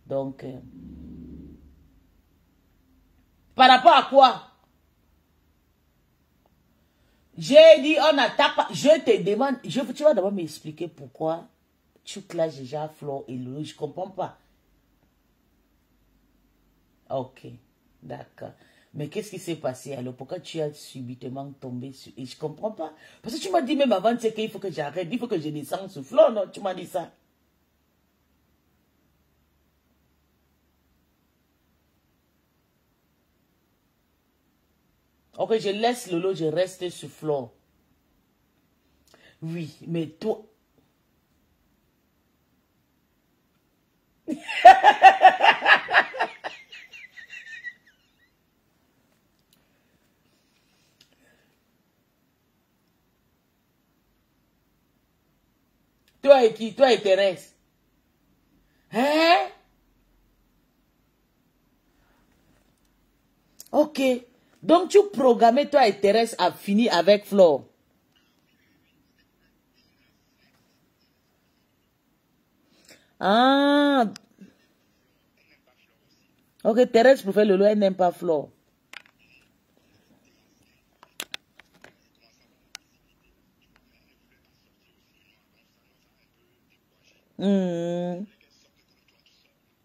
Donc... par rapport à quoi? J'ai dit, on n'attaque pas. Je te demande... tu vas d'abord m'expliquer pourquoi... tu clashes déjà Flore et Lolo, je comprends pas. Ok, d'accord. Mais qu'est-ce qui s'est passé alors? Pourquoi tu as subitement tombé sur... Et je comprends pas. Parce que tu m'as dit même avant qu'il faut que j'arrête, il faut que je descende sur Flore, non? Tu m'as dit ça. Ok, je laisse Lolo, je reste sur Flore. Oui, mais toi... Toi et qui? Toi et Thérèse. Hein? Ok. Donc tu programmais toi et Thérèse à finir avec Flore. Ah. Ok, Thérèse pour faire le lot, elle n'aime pas Flore.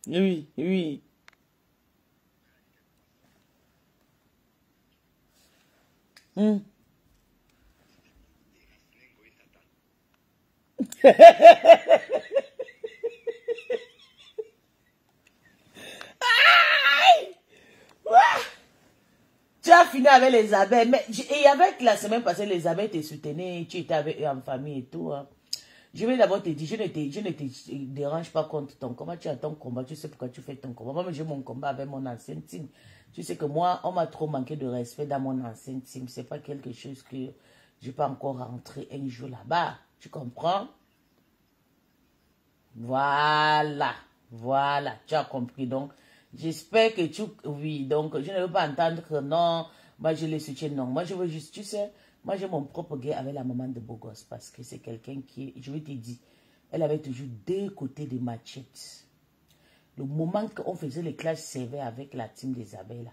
Oui, oui. Tu as fini avec les abeilles. Mais, et avec la semaine passée, les abeilles te soutenaient, tu étais avec eux en famille et tout. Hein. Je vais d'abord te dire, je ne te dérange pas contre ton combat. Tu as ton combat, tu sais pourquoi tu fais ton combat. Moi, j'ai mon combat avec mon ancienne team. Tu sais que moi, on m'a trop manqué de respect dans mon ancienne team. Ce n'est pas quelque chose que je peux encore rentrer un jour là-bas. Tu comprends? Voilà. Voilà. Tu as compris. Donc, j'espère que tu... Oui, donc, je ne veux pas entendre que non, moi, je les soutiens. Non, moi, je veux juste, tu sais... Moi, j'ai mon propre gars avec la maman de Bogos parce que c'est quelqu'un qui, je vais te dire, elle avait toujours deux côtés de machettes. Le moment qu'on faisait les clashes servait avec la team des abeilles, là,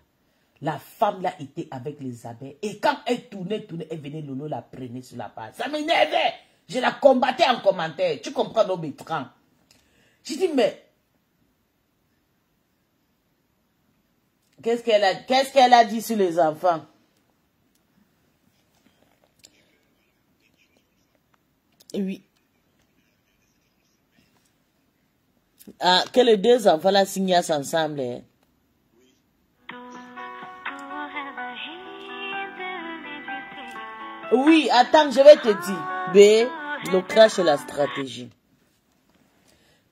la femme là était avec les abeilles. Et quand elle tournait, elle venait, Lolo la prenait sur la passe. Ça m'énervait. Je la combattais en commentaire. Tu comprends, nos bétrans? Je dis, mais... Qu'est-ce qu'elle a dit sur les enfants? Oui. Ah, que les deux enfants là signent ensemble. Hein? Oui, attends, je vais te dire. B, le clash est la stratégie.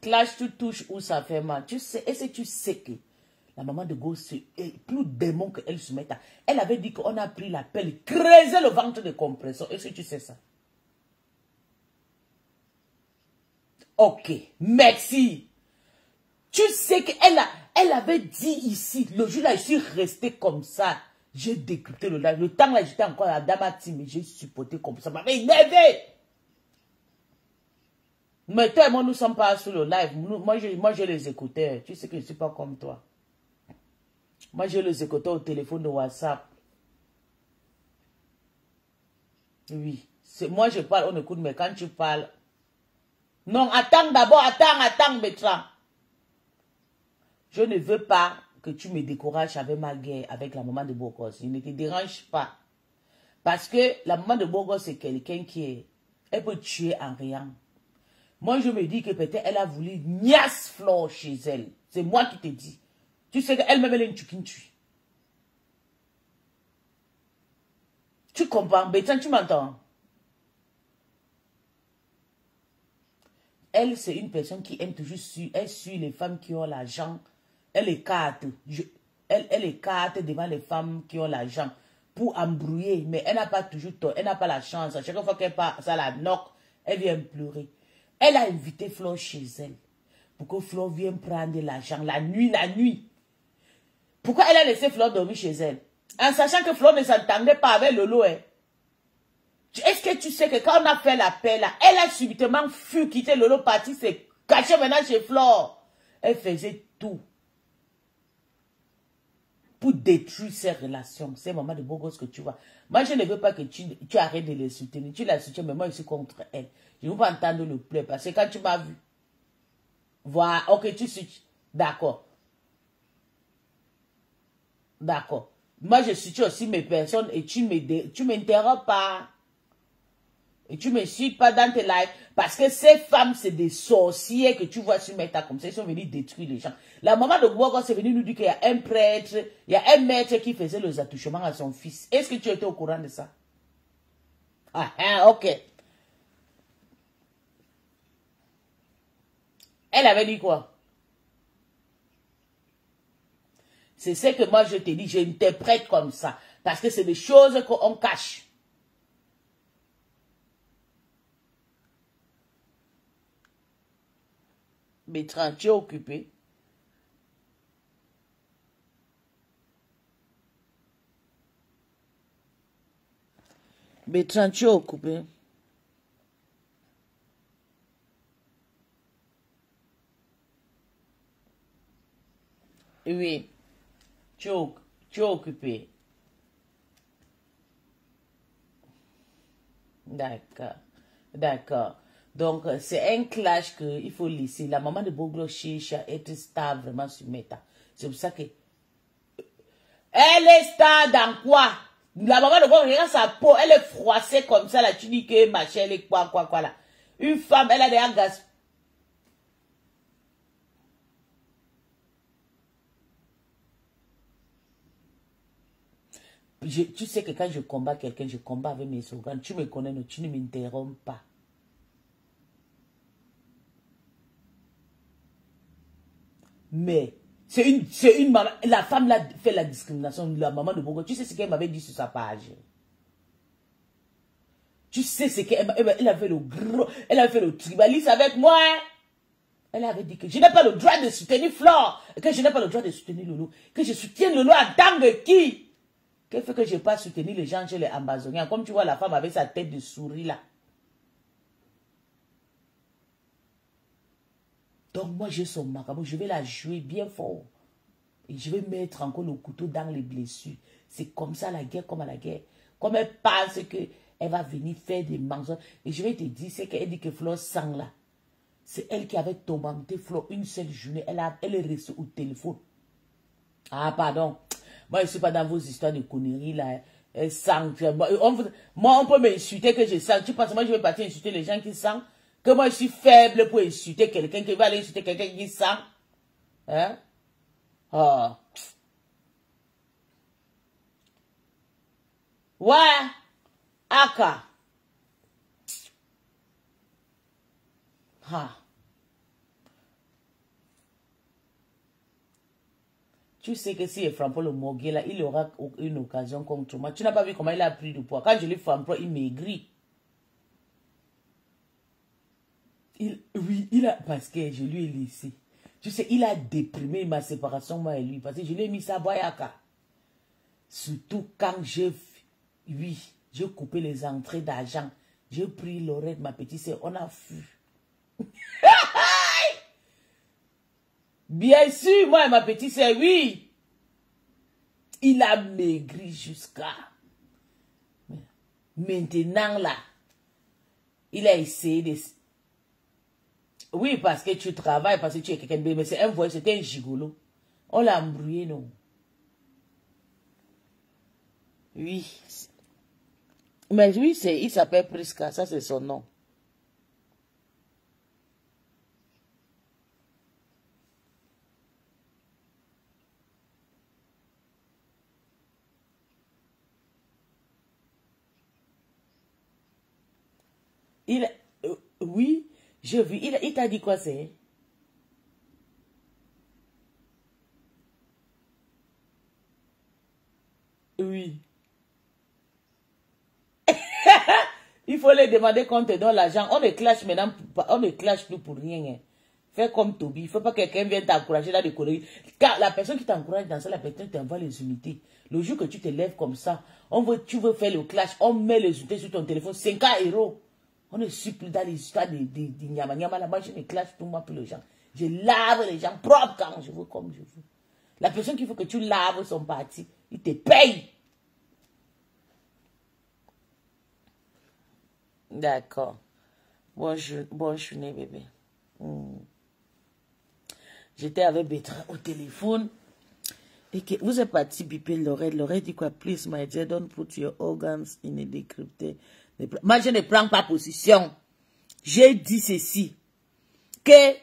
Clash, tu touches où ça fait mal. Tu sais, est-ce que tu sais que la maman de Gauss est plus démon qu'elle se mette à... Elle avait dit qu'on a pris la pelle, creuser le ventre de compresseur. Est-ce que tu sais ça? Ok, merci. Tu sais qu'elle avait dit ici, le jour là, je suis resté comme ça. J'ai décrypté le live. Le temps là, j'étais encore à Damati, mais j'ai supporté comme ça. Ça m'avait énervé. Mais toi et moi, nous ne sommes pas sur le live. Moi, je les écoutais. Tu sais que je ne suis pas comme toi. Moi, je les écoutais au téléphone de WhatsApp. Oui. Moi, je parle, on écoute, mais quand tu parles... Non, attends d'abord, attends, Bertrand. Je ne veux pas que tu me décourages avec ma guerre, avec la maman de Burgos. Il ne te dérange pas. Parce que la maman de Burgos, c'est quelqu'un qui est... Elle peut tuer en rien. Moi, je me dis que peut-être elle a voulu niasse Flore chez elle. C'est moi qui te dis. Tu sais qu'elle-même, elle est une tchukintu. Tu comprends? Bertrand, tu m'entends? Elle, c'est une personne qui aime toujours suivre. Elle suit les femmes qui ont l'argent. Elle écarte. Elle écarte devant les femmes qui ont l'argent pour embrouiller. Mais elle n'a pas toujours tort. Elle n'a pas la chance. À chaque fois qu'elle part, ça la knock. Elle vient pleurer. Elle a invité Flore chez elle. Pour que Flore vienne prendre l'argent. La nuit. Pourquoi elle a laissé Flore dormir chez elle? En sachant que Flore ne s'entendait pas avec Lolo. Hein? Est-ce que tu sais que quand on a fait l'appel là, elle a subitement fui quitter Lolo parti, s'est cachée maintenant chez Flore. Elle faisait tout pour détruire ses relations. C'est maman de beau gosse que tu vois. Moi, je ne veux pas que tu arrêtes de les soutenir. Tu la soutiens, mais moi, je suis contre elle. Je ne veux pas entendre le pleur parce que quand tu m'as vu, voilà, ok, tu suis, d'accord. D'accord. Moi, je soutiens aussi mes personnes et tu m'interromps pas. Et tu ne me suis pas dans tes lives. Parce que ces femmes, c'est des sorciers que tu vois sur Meta comme ça. Ils sont venus détruire les gens. La maman de Burgos est venue nous dire qu'il y a un prêtre, il y a un maître qui faisait les attouchements à son fils. Est-ce que tu étais au courant de ça? Ah, ok. Elle avait dit quoi? C'est ce que moi je te dis, j'interprète comme ça. Parce que c'est des choses qu'on cache. Bertrand, tu es occupé. Bertrand, tu es occupé. Oui, tu es occupé. D'accord, d'accord. Donc, c'est un clash qu'il faut laisser. La maman de Boglo cherche à être stable vraiment sur Meta. C'est pour ça que... Elle est stable dans quoi? La maman de Boglo, regarde sa peau, elle est froissée comme ça, là. Tu dis que ma chère, elle est quoi, là. Une femme, elle a des gaz. Tu sais que quand je combats quelqu'un, je combats avec mes slogans. Tu me connais, non, tu ne m'interromps pas. Mais c'est une maman. La femme là fait la discrimination. La maman de Bogo. Tu sais ce qu'elle m'avait dit sur sa page. Tu sais ce qu'elle avait fait le gros. Elle avait fait le tribaliste avec moi. Elle avait dit que je n'ai pas le droit de soutenir Flore. Que je n'ai pas le droit de soutenir Lolo. Que je soutiens Lolo en tant que qui? Qu'elle fait que je n'ai pas soutenu les gens chez les Amazoniens. Comme tu vois la femme avec sa tête de souris là. Donc moi j'ai son macabre, je vais la jouer bien fort. Et je vais mettre encore le couteau dans les blessures. C'est comme ça la guerre, comme à la guerre. Comme elle pense qu'elle va venir faire des mensonges. Et je vais te dire, c'est qu'elle dit que Flore sang là. C'est elle qui avait tourmenté Flore une seule journée. Elle est restée au téléphone. Ah pardon. Moi je ne suis pas dans vos histoires de conneries là. Elle sang. Moi on peut m'insulter que je sens. Tu penses que moi je vais partir insulter les gens qui sang? Que moi, je suis faible pour insulter quelqu'un qui va aller insulter quelqu'un qui sent. Hein? Oh. Ouais. Aka. Ah. Tu sais que si il frappe le Mogué là, il aura une occasion contre moi. Tu n'as pas vu comment il a pris du poids. Quand je lui frappe, il maigrit. Oui, il a... Parce que je lui ai laissé. Tu sais, il a déprimé ma séparation, moi et lui. Parce que je lui ai mis ça boyaka. Surtout quand j'ai coupé les entrées d'argent. J'ai pris l'oreille de ma petite sœur. On a fui. Bien sûr, moi et ma petite sœur, oui. Il a maigri jusqu'à... Maintenant, là, il a essayé de... Oui, parce que tu travailles, parce que tu es quelqu'un de bien, mais c'est un voyage, c'était un gigolo. On l'a embrouillé, non? Oui. Mais oui, il s'appelle Priska, ça c'est son nom. Oui, je vis. Il t'a dit quoi c'est? Oui. Il faut les demander qu'on te donne l'argent. On me clash maintenant, on me clash plus pour rien. Hein. Fais comme Toby. Il ne faut pas que quelqu'un vienne t'encourager dans des conneries. Car la personne qui t'encourage dans ça, la personne t'envoie les unités. Le jour que tu te lèves comme ça, tu veux faire le clash, on met les unités sur ton téléphone, 5 €. On ne suit plus dans les histoires de nyama nyama. Là-bas, je me clash pour moi, pour les gens. Je lave les gens propres quand je veux, comme je veux. La personne qui veut que tu laves son parti, il te paye. D'accord. Bonjour, bébé. J'étais avec Bertrand au téléphone. Et que vous êtes parti biper l'oreille. L'oreille dit quoi? Please, my dear, don't put your organs in a decrypted. Moi, je ne prends pas position. J'ai dit ceci. Que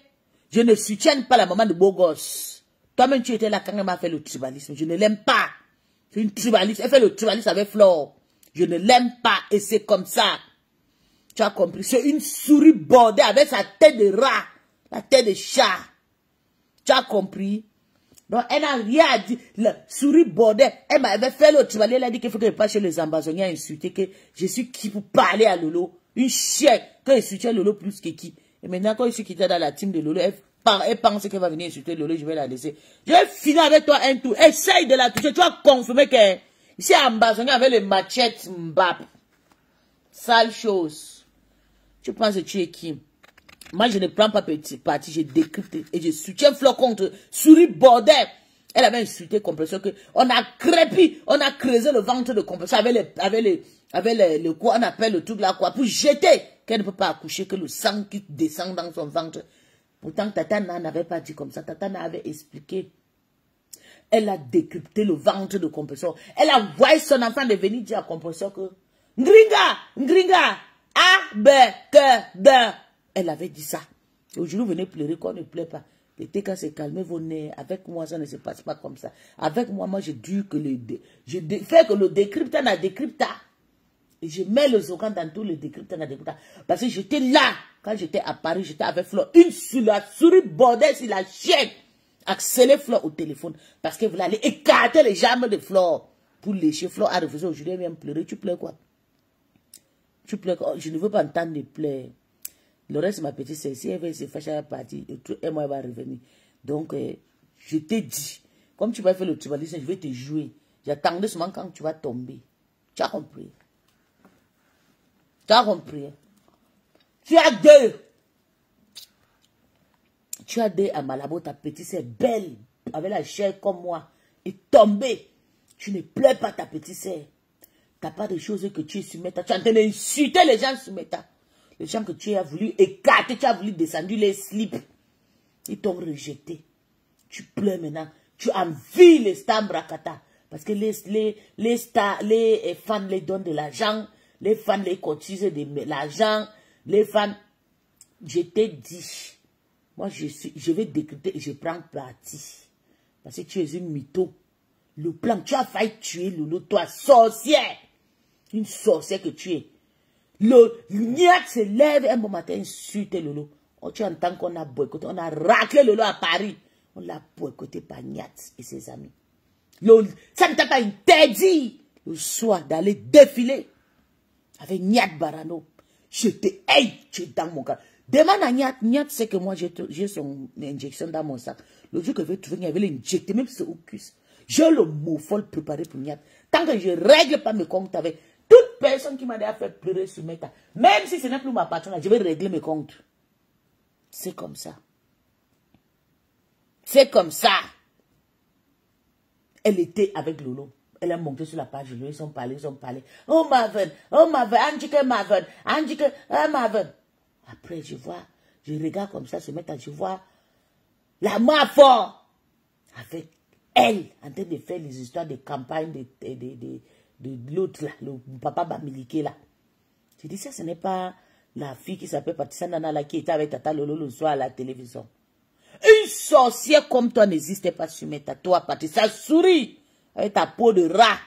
je ne soutiens pas la maman de beau gosse. Toi-même, tu étais là quand elle m'a fait le tribalisme. Je ne l'aime pas. C'est une tribaliste. Elle fait le tribalisme avec Flore. Je ne l'aime pas. Et c'est comme ça. Tu as compris? C'est une souris bordée avec sa tête de rat. La tête de chat. Tu as compris? Donc, elle n'a rien à dire. La souris bordée. Elle m'avait fait le tribalisme. Elle a dit qu'il faut que je passe chez les ambassadeurs insulter que je suis qui pour parler à Lolo. Une chienne. Quand il soutient Lolo plus que qui. Et maintenant, quand je suis quitté dans la team de Lolo, elle pense qu'elle va venir insulter Lolo. Je vais la laisser. Je vais finir avec toi un tour. Essaye de la toucher. Tu vas confirmer que ici, ambassadeur avec les machettes Mbap. Sale chose. Tu penses que tu es qui? Moi, je ne prends pas petit parti, je décrypte et je soutiens Flore contre souris bordel. Elle avait insulté Compression que on a crépi, on a creusé le ventre de Compression avec le quoi, on appelle le truc là quoi, pour jeter qu'elle ne peut pas accoucher, que le sang qui descend dans son ventre. Pourtant, Tatana n'avait pas dit comme ça. Tatana avait expliqué. Elle a décrypté le ventre de Compression. Elle a envoyé son enfant de venir dire à Compression que Ngringa, A, B, K, D. Elle avait dit ça. Et aujourd'hui, vous venez pleurer qu'on ne pleure pas. L'été, quand c'est calmé, vos nerfs. Avec moi, ça ne se passe pas comme ça. Avec moi, j'ai dû que fais que le décrypteur n'a décrypta. Et je mets le zogan dans tout le décrypteur n'a décrypta. Parce que j'étais là. Quand j'étais à Paris, j'étais avec Flore. Une sur la souris bordelle sur la chienne. Accélère Flore au téléphone. Parce que vous allez écarter les jambes de Flore. Pour lécher. Flore a refusé. Aujourd'hui, elle vient pleurer. Tu pleures quoi? Tu pleures quoi? Je ne veux pas entendre de pleurs. Le reste, ma petite sœur, si elle veut se fâcher à la partie, et moi, elle va revenir. Donc, je t'ai dit, comme tu vas faire le tribalisme, je vais te jouer. J'attendais seulement quand tu vas tomber. Tu as compris? Tu as compris? Tu as deux. Tu as deux à Malabo, ta petite sœur belle, avec la chair comme moi, et tombée. Tu ne pleures pas ta petite sœur. Tu n'as pas de choses que tu es soumettant. Tu es en train d'insulter les gens soumettants. Les gens que tu as voulu écarter, tu as voulu descendre les slips. Ils t'ont rejeté. Tu pleures maintenant. Tu envies les stars Brakata. Parce que les fans les donnent de l'argent. Les fans les cotisent de l'argent. Les fans... Je t'ai dit. Moi, je vais décrypter et je prends parti. Parce que tu es une mytho. Le plan, tu as failli tuer Lolo, toi, sorcière. Une sorcière que tu es. Le niaque se lève un bon matin, insulte Lolo. Oh, tu entends qu'on a boycotté, on a raclé Lolo à Paris. On l'a boycotté par Niat et ses amis. Ça ne t'a pas interdit le soir d'aller défiler avec Niat Barano. Je te haïs, tu es dans mon cœur. Demande à Niat. Niat sait que moi, j'ai son injection dans mon sac. Le jour que je vais trouver, il avait l'injecté, même si c'est au cul. J'ai le mot folle préparé pour Niat. Tant que je ne règle pas mes comptes avec toute personne qui m'a déjà fait pleurer sur Meta, même si ce n'est plus ma patronne, je vais régler mes comptes. C'est comme ça. C'est comme ça. Elle était avec Lolo. Elle est montée sur la page, ils ont parlé. Oh Marvin, Angike Marvin, Angike, Marvin. Après, je regarde comme ça, je vois la mafia avec elle en train de faire les histoires de campagne de l'autre là, le papa Bamilike là. Je dis ça, ce n'est pas la fille qui s'appelle Patricia Nana là qui était avec Tata Lolo le soir à la télévision. Une sorcière comme toi n'existait pas sur Meta. Toi, Patricia, souris avec ta peau de rat,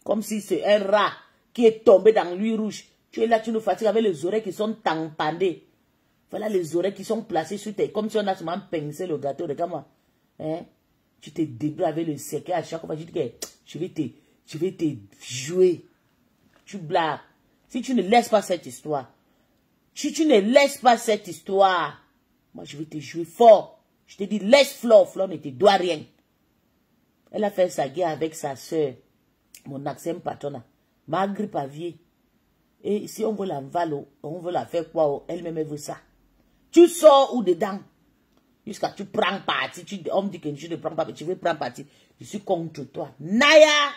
comme si c'est un rat qui est tombé dans l'huile rouge. Tu es là, tu nous fatigues avec les oreilles qui sont tamponnées. Voilà les oreilles qui sont placées sur tes... Comme si on a seulement pincé le gâteau. Regarde-moi. Hein? Tu te débrouilles avec le secret à chaque fois. Tu dis que je vais te jouer. Tu blagues. Si tu ne laisses pas cette histoire, moi je vais te jouer fort. Je te dis, laisse Flore. Flore ne te doit rien. Elle a fait sa guerre avec sa soeur, mon accent patronat, Magri Pavier. Et si on veut la valo, on veut la faire quoi? Elle-même veut ça. Tu sors ou dedans? Jusqu'à tu prends parti. On me dit que je ne prends pas, mais tu veux prendre parti. Je suis contre toi. Naya!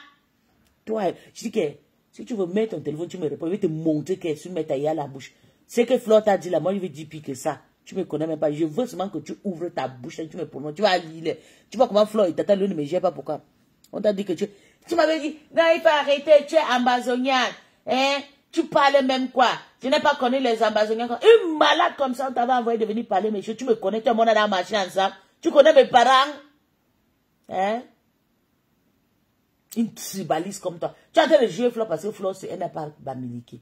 Toi, je dis que si tu veux mettre ton téléphone, tu me réponds. Je vais te montrer que tu mets ta à la bouche. C'est que Flore t'a dit là, moi je vais dire pire que ça. Tu me connais même pas. Je veux seulement que tu ouvres ta bouche et tu me prononces. Tu vas lire. Tu vois comment Flore, t'attends l'une, mais je ne sais pas pourquoi. On t'a dit que tu m'avais dit, non, il faut arrêter, tu es amazonienne. Hein? Tu parles même quoi? Je n'ai pas connu les amazoniens. Une malade comme ça, on t'avait envoyé de venir parler mes choses. Tu me connais, tout le monde a la machine ensemble. Tu connais mes parents? Hein? Une tribaliste comme toi. Tu as en train de jouer Flore parce que Flore, elle n'a pas Bamilike.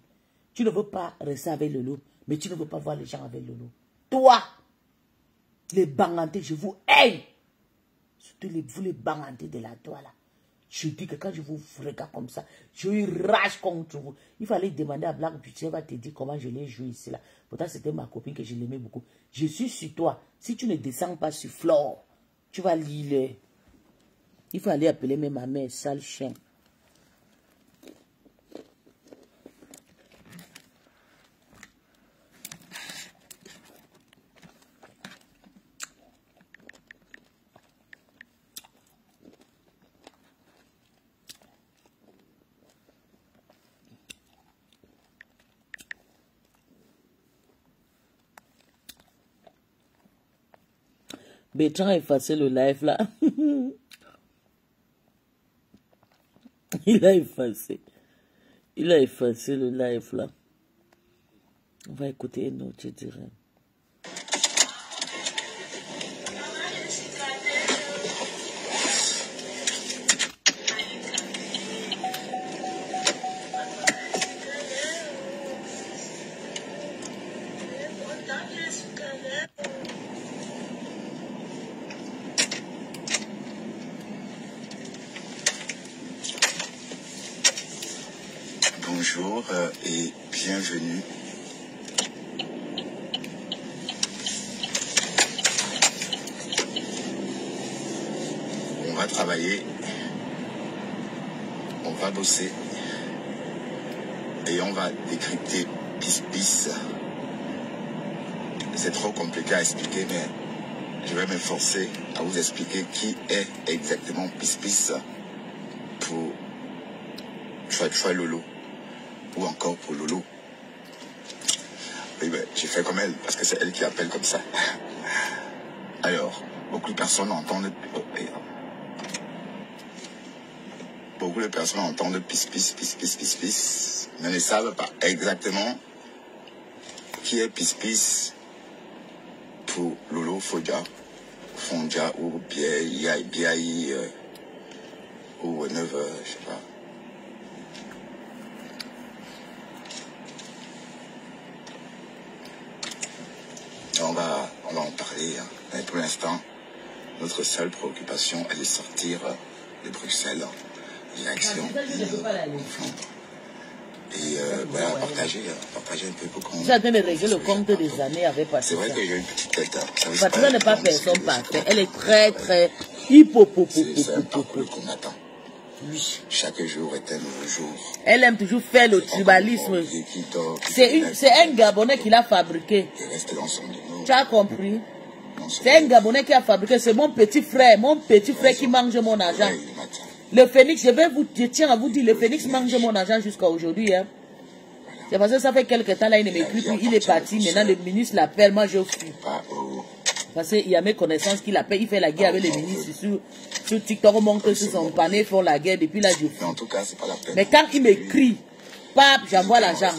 Tu ne veux pas rester avec Lolo, mais tu ne veux pas voir les gens avec Lolo. Toi, les bangantés, je vous haïs. Surtout vous les bangantés de la toile là. Je dis que quand je vous regarde comme ça, je rage contre vous. Il fallait demander à Black Beauty, elle va te dire comment je l'ai joué ici là. Pourtant, c'était ma copine que je l'aimais beaucoup. Je suis sur toi. Si tu ne descends pas sur Flore, tu vas lire. Il faut aller appeler même ma mère, sale chien. Bertrand a effacé le live là. Il a effacé le live là. On va écouter une autre, je dirais. Bonjour et bienvenue. On va travailler, on va bosser et on va décrypter Pis. C'est trop compliqué à expliquer, mais je vais m'efforcer à vous expliquer qui est exactement Pis pour Chouai Lolo. Ou encore pour Lolo. Oui, ben, j'ai fait comme elle, parce que c'est elle qui appelle comme ça. Alors, beaucoup de personnes entendent... Beaucoup de personnes entendent Pis, mais ne savent pas exactement qui est Pis pour Lolo Fondia ou Biaï ou Neuve, je sais pas. On va en parler, hein. Mais pour l'instant, notre seule préoccupation est de sortir de Bruxelles, direction l'île en Flandre. Et voilà, partager un peu pour qu'on... Je suis en train de régler le compte des années avec Patricia. C'est vrai que j'ai une petite tête. Hein. Patricia n'est pas personne parfaite. Elle est très, très hippopopo. C'est un parcours qu'on attend. Oui. Chaque jour est un nouveau jour. Elle aime toujours faire le tribalisme. C'est un Gabonais qui l'a fabriqué. Tu as compris? C'est un Gabonais qui a fabriqué. C'est mon petit frère qui mange mon argent. Le phénix, je tiens à vous dire, le phénix mange mon argent jusqu'à aujourd'hui. Hein. C'est parce que ça fait quelques temps là, il ne m'écrit plus, il est parti. Maintenant, le ministre l'appelle, moi je fuis. Parce qu'il y a mes connaissances qu'il appelle, il fait la guerre avec les ministres sur TikTok, on monte sur son panier, ils font la guerre, depuis là je fuis. Mais quand il m'écrit, pape, j'envoie l'argent.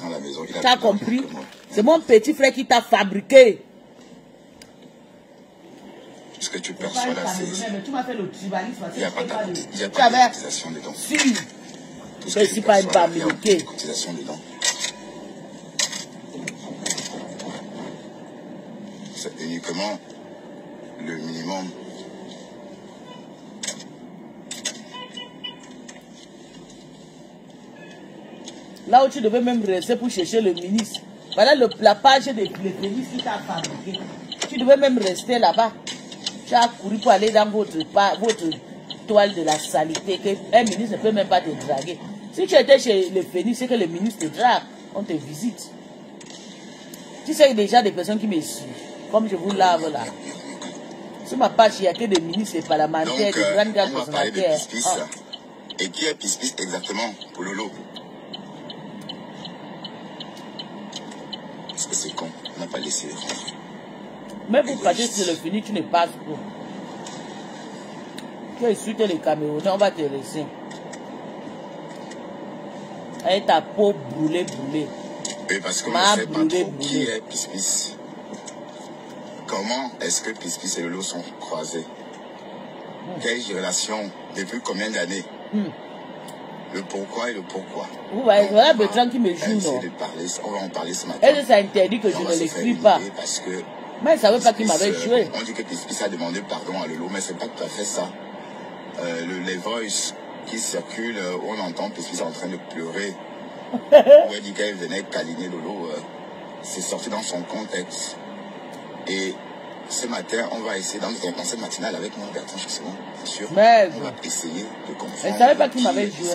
Tu as compris? C'est mon petit frère qui t'a fabriqué. Ce que tu perçois là, c'est... Mais tu m'as fait le tribalisme. Il n'y a pas d'utilisation dedans. Si. Je ne suis pas une bamiliquée. Cotisation dedans. C'est uniquement le minimum. Là où tu devais même rester pour chercher le ministre. Voilà la page des ministres qui t'a fabriqué. Tu devais même rester là-bas. Tu as couru pour aller dans votre toile de la saleté. Un ministre ne peut même pas te draguer. Si tu étais chez le Phénix, c'est que le ministre te drague. On te visite. Tu sais déjà des personnes qui me suivent. Comme je vous lave là. Sur ma page, il n'y a que des ministres parlementaires, des grandes personnalités. Et qui est Pispis exactement pour Lolo? Parce que c'est con, on n'a pas laissé. Mais pour passer sur le Phénix, tu ne passes pas. Tu insultes les Camerounais, on va te laisser. Avec ta peau brûlée. Oui, parce qu'on ne sait pas trop qui est Pispis. Comment est-ce que Pispis et Lolo sont croisés? Quelle relation? Depuis combien d'années? Le pourquoi et le pourquoi. Voilà Bertrand qui me joue, non? On va en parler ce matin. Est-ce que ça interdit que je ne l'écris pas? Parce que mais il ne savait pas qu'il m'avait joué. On dit que Pispis a demandé pardon à Lolo, mais c'est pas tout à fait ça. Les voices qui circulent, où on entend Pispis en train de pleurer, où elle dit qu'elle venait câliner Lolo, c'est sorti dans son contexte. Et ce matin, on va essayer, dans cette matinale avec moi, Bertrand, justement, bien sûr, on va essayer de comprendre. Je ne savais pas qu'il m'avait joué.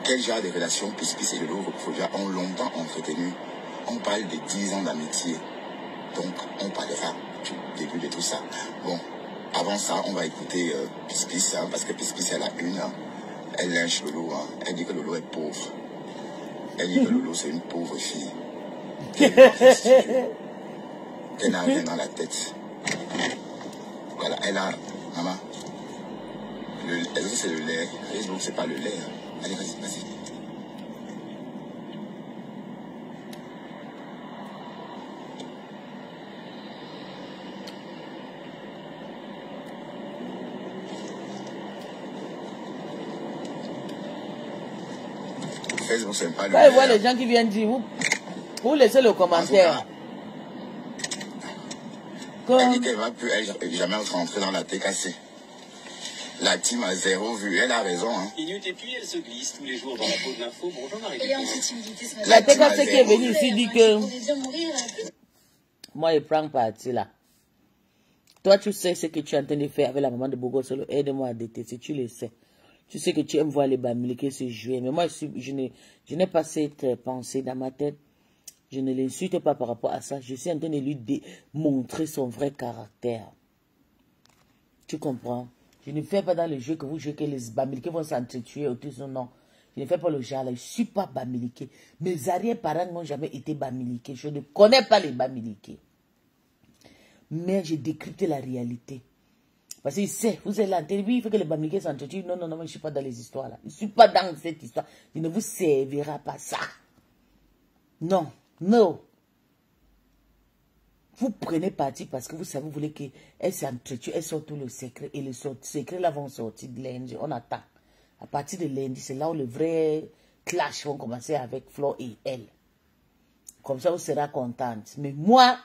Quel genre de relation Pispis et Lolo ont longtemps entretenu. On parle de 10 ans d'amitié. Donc, on parlera du début de tout ça. Bon, avant ça, on va écouter Pispis, hein, parce que Pispis, elle a une. Hein, elle lynche Lolo. Hein, elle dit que Lolo est pauvre. Elle dit que Lolo, c'est une pauvre fille. Elle n'a rien dans la tête. Voilà, elle a... Maman, c'est le lait. Facebook, c'est pas le lait. Hein. Allez, vas-y. Facebook, c'est pas le lait. Quand je vois les gens qui viennent dire, vous laissez le commentaire. Elle dit qu'elle ne va plus jamais rentrer dans la TKC. La team a zéro vue. Elle a raison. Hein. Et puis elle se glisse tous les jours dans la peau de l'info. Bonjour Marie. La TKC qui est venue ici dit que... Moi, je prends parti là. Toi, tu sais ce que tu es en train de faire avec la maman de Bogo Solo. Aide-moi à détester. Tu le sais. Tu sais que tu aimes voir les bamiliqués se jouer. Mais moi, je n'ai pas cette pensée dans ma tête. Je ne l'insulte pas par rapport à ça. Je suis en train de lui montrer son vrai caractère. Tu comprends? Je ne fais pas dans le jeu que vous jouez que les bamiliqués vont s'entretuer autour de son nom. Je ne fais pas le genre là. Je ne suis pas bamiliqué. Mes arrière-parents n'ont jamais été bamiliqués. Je ne connais pas les bamiliqués. Mais j'ai décrypté la réalité. Parce qu'il sait, vous êtes là, oui, il faut que les bamiliqués s'entretuent. Non, je ne suis pas dans les histoires là. Je ne suis pas dans cette histoire. Il ne vous servira pas ça. Non. Vous prenez parti parce que vous savez, vous voulez qu'elles s'entretuent, elles sortent tout le secret. Et les secrets là vont sortir de lundi. On attend. À partir de lundi, c'est là où le vrai clash vont commencer avec Flo et elle. Comme ça, vous serez contente. Mais moi,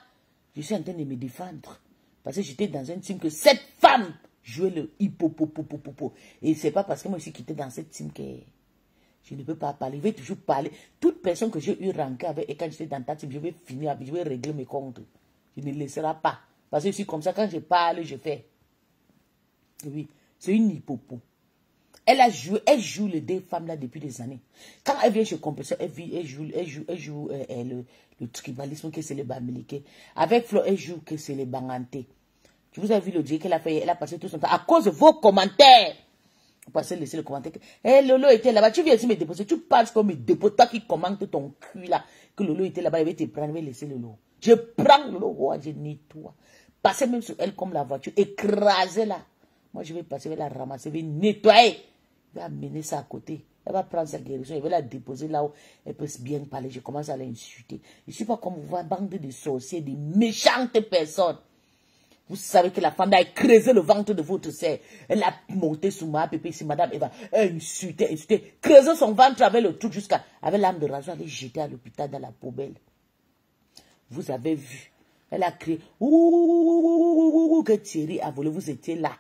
je suis en train de me défendre. Parce que j'étais dans un team que cette femme jouait le hippopopopopopo. Et c'est pas parce que moi je suis quitté dans cette team que Je ne peux pas parler. Je vais toujours parler. Toute personne que j'ai eu rancœur avec et quand j'étais dans ta team, je vais finir avec, je vais régler mes comptes. Je ne laisserai pas. Parce que je suis comme ça, quand je parle, je fais. Oui, c'est une hypopo. Elle joue les deux femmes là depuis des années. Quand elle vient chez Compresseur, elle joue le tribalisme que c'est les Bamileke. Avec Flo, elle joue que c'est les Banganté. Tu vous avez vu le dieu qu'elle a fait, elle a passé tout son temps à cause de vos commentaires. Vous passez laisser le commentaire. Lolo était là-bas. Tu viens ici me déposer. Tu passes comme me dépose. Toi qui commente ton cul là. Que Lolo était là-bas. Il va te prendre. Il va laisser Lolo. Je prends Lolo. Je nettoie. Passez même sur elle comme la voiture. Écrasez-la. Moi, je vais passer. Je vais la ramasser. Je vais nettoyer. Je vais amener ça à côté. Elle va prendre sa guérison. Je vais la déposer là où elle peut bien parler. Je commence à l'insulter. Je ne suis pas comme vous, bande de sorciers, de méchantes personnes. Vous savez que la femme a écrasé le ventre de votre sœur. Elle a monté sous ma pépé, si madame Eva, elle insultait, creusé son ventre avec le truc jusqu'à, avec l'âme de rasoir, elle est jetée à l'hôpital dans la poubelle. Vous avez vu. Elle a crié, ouh, que Thierry a volé, vous étiez là.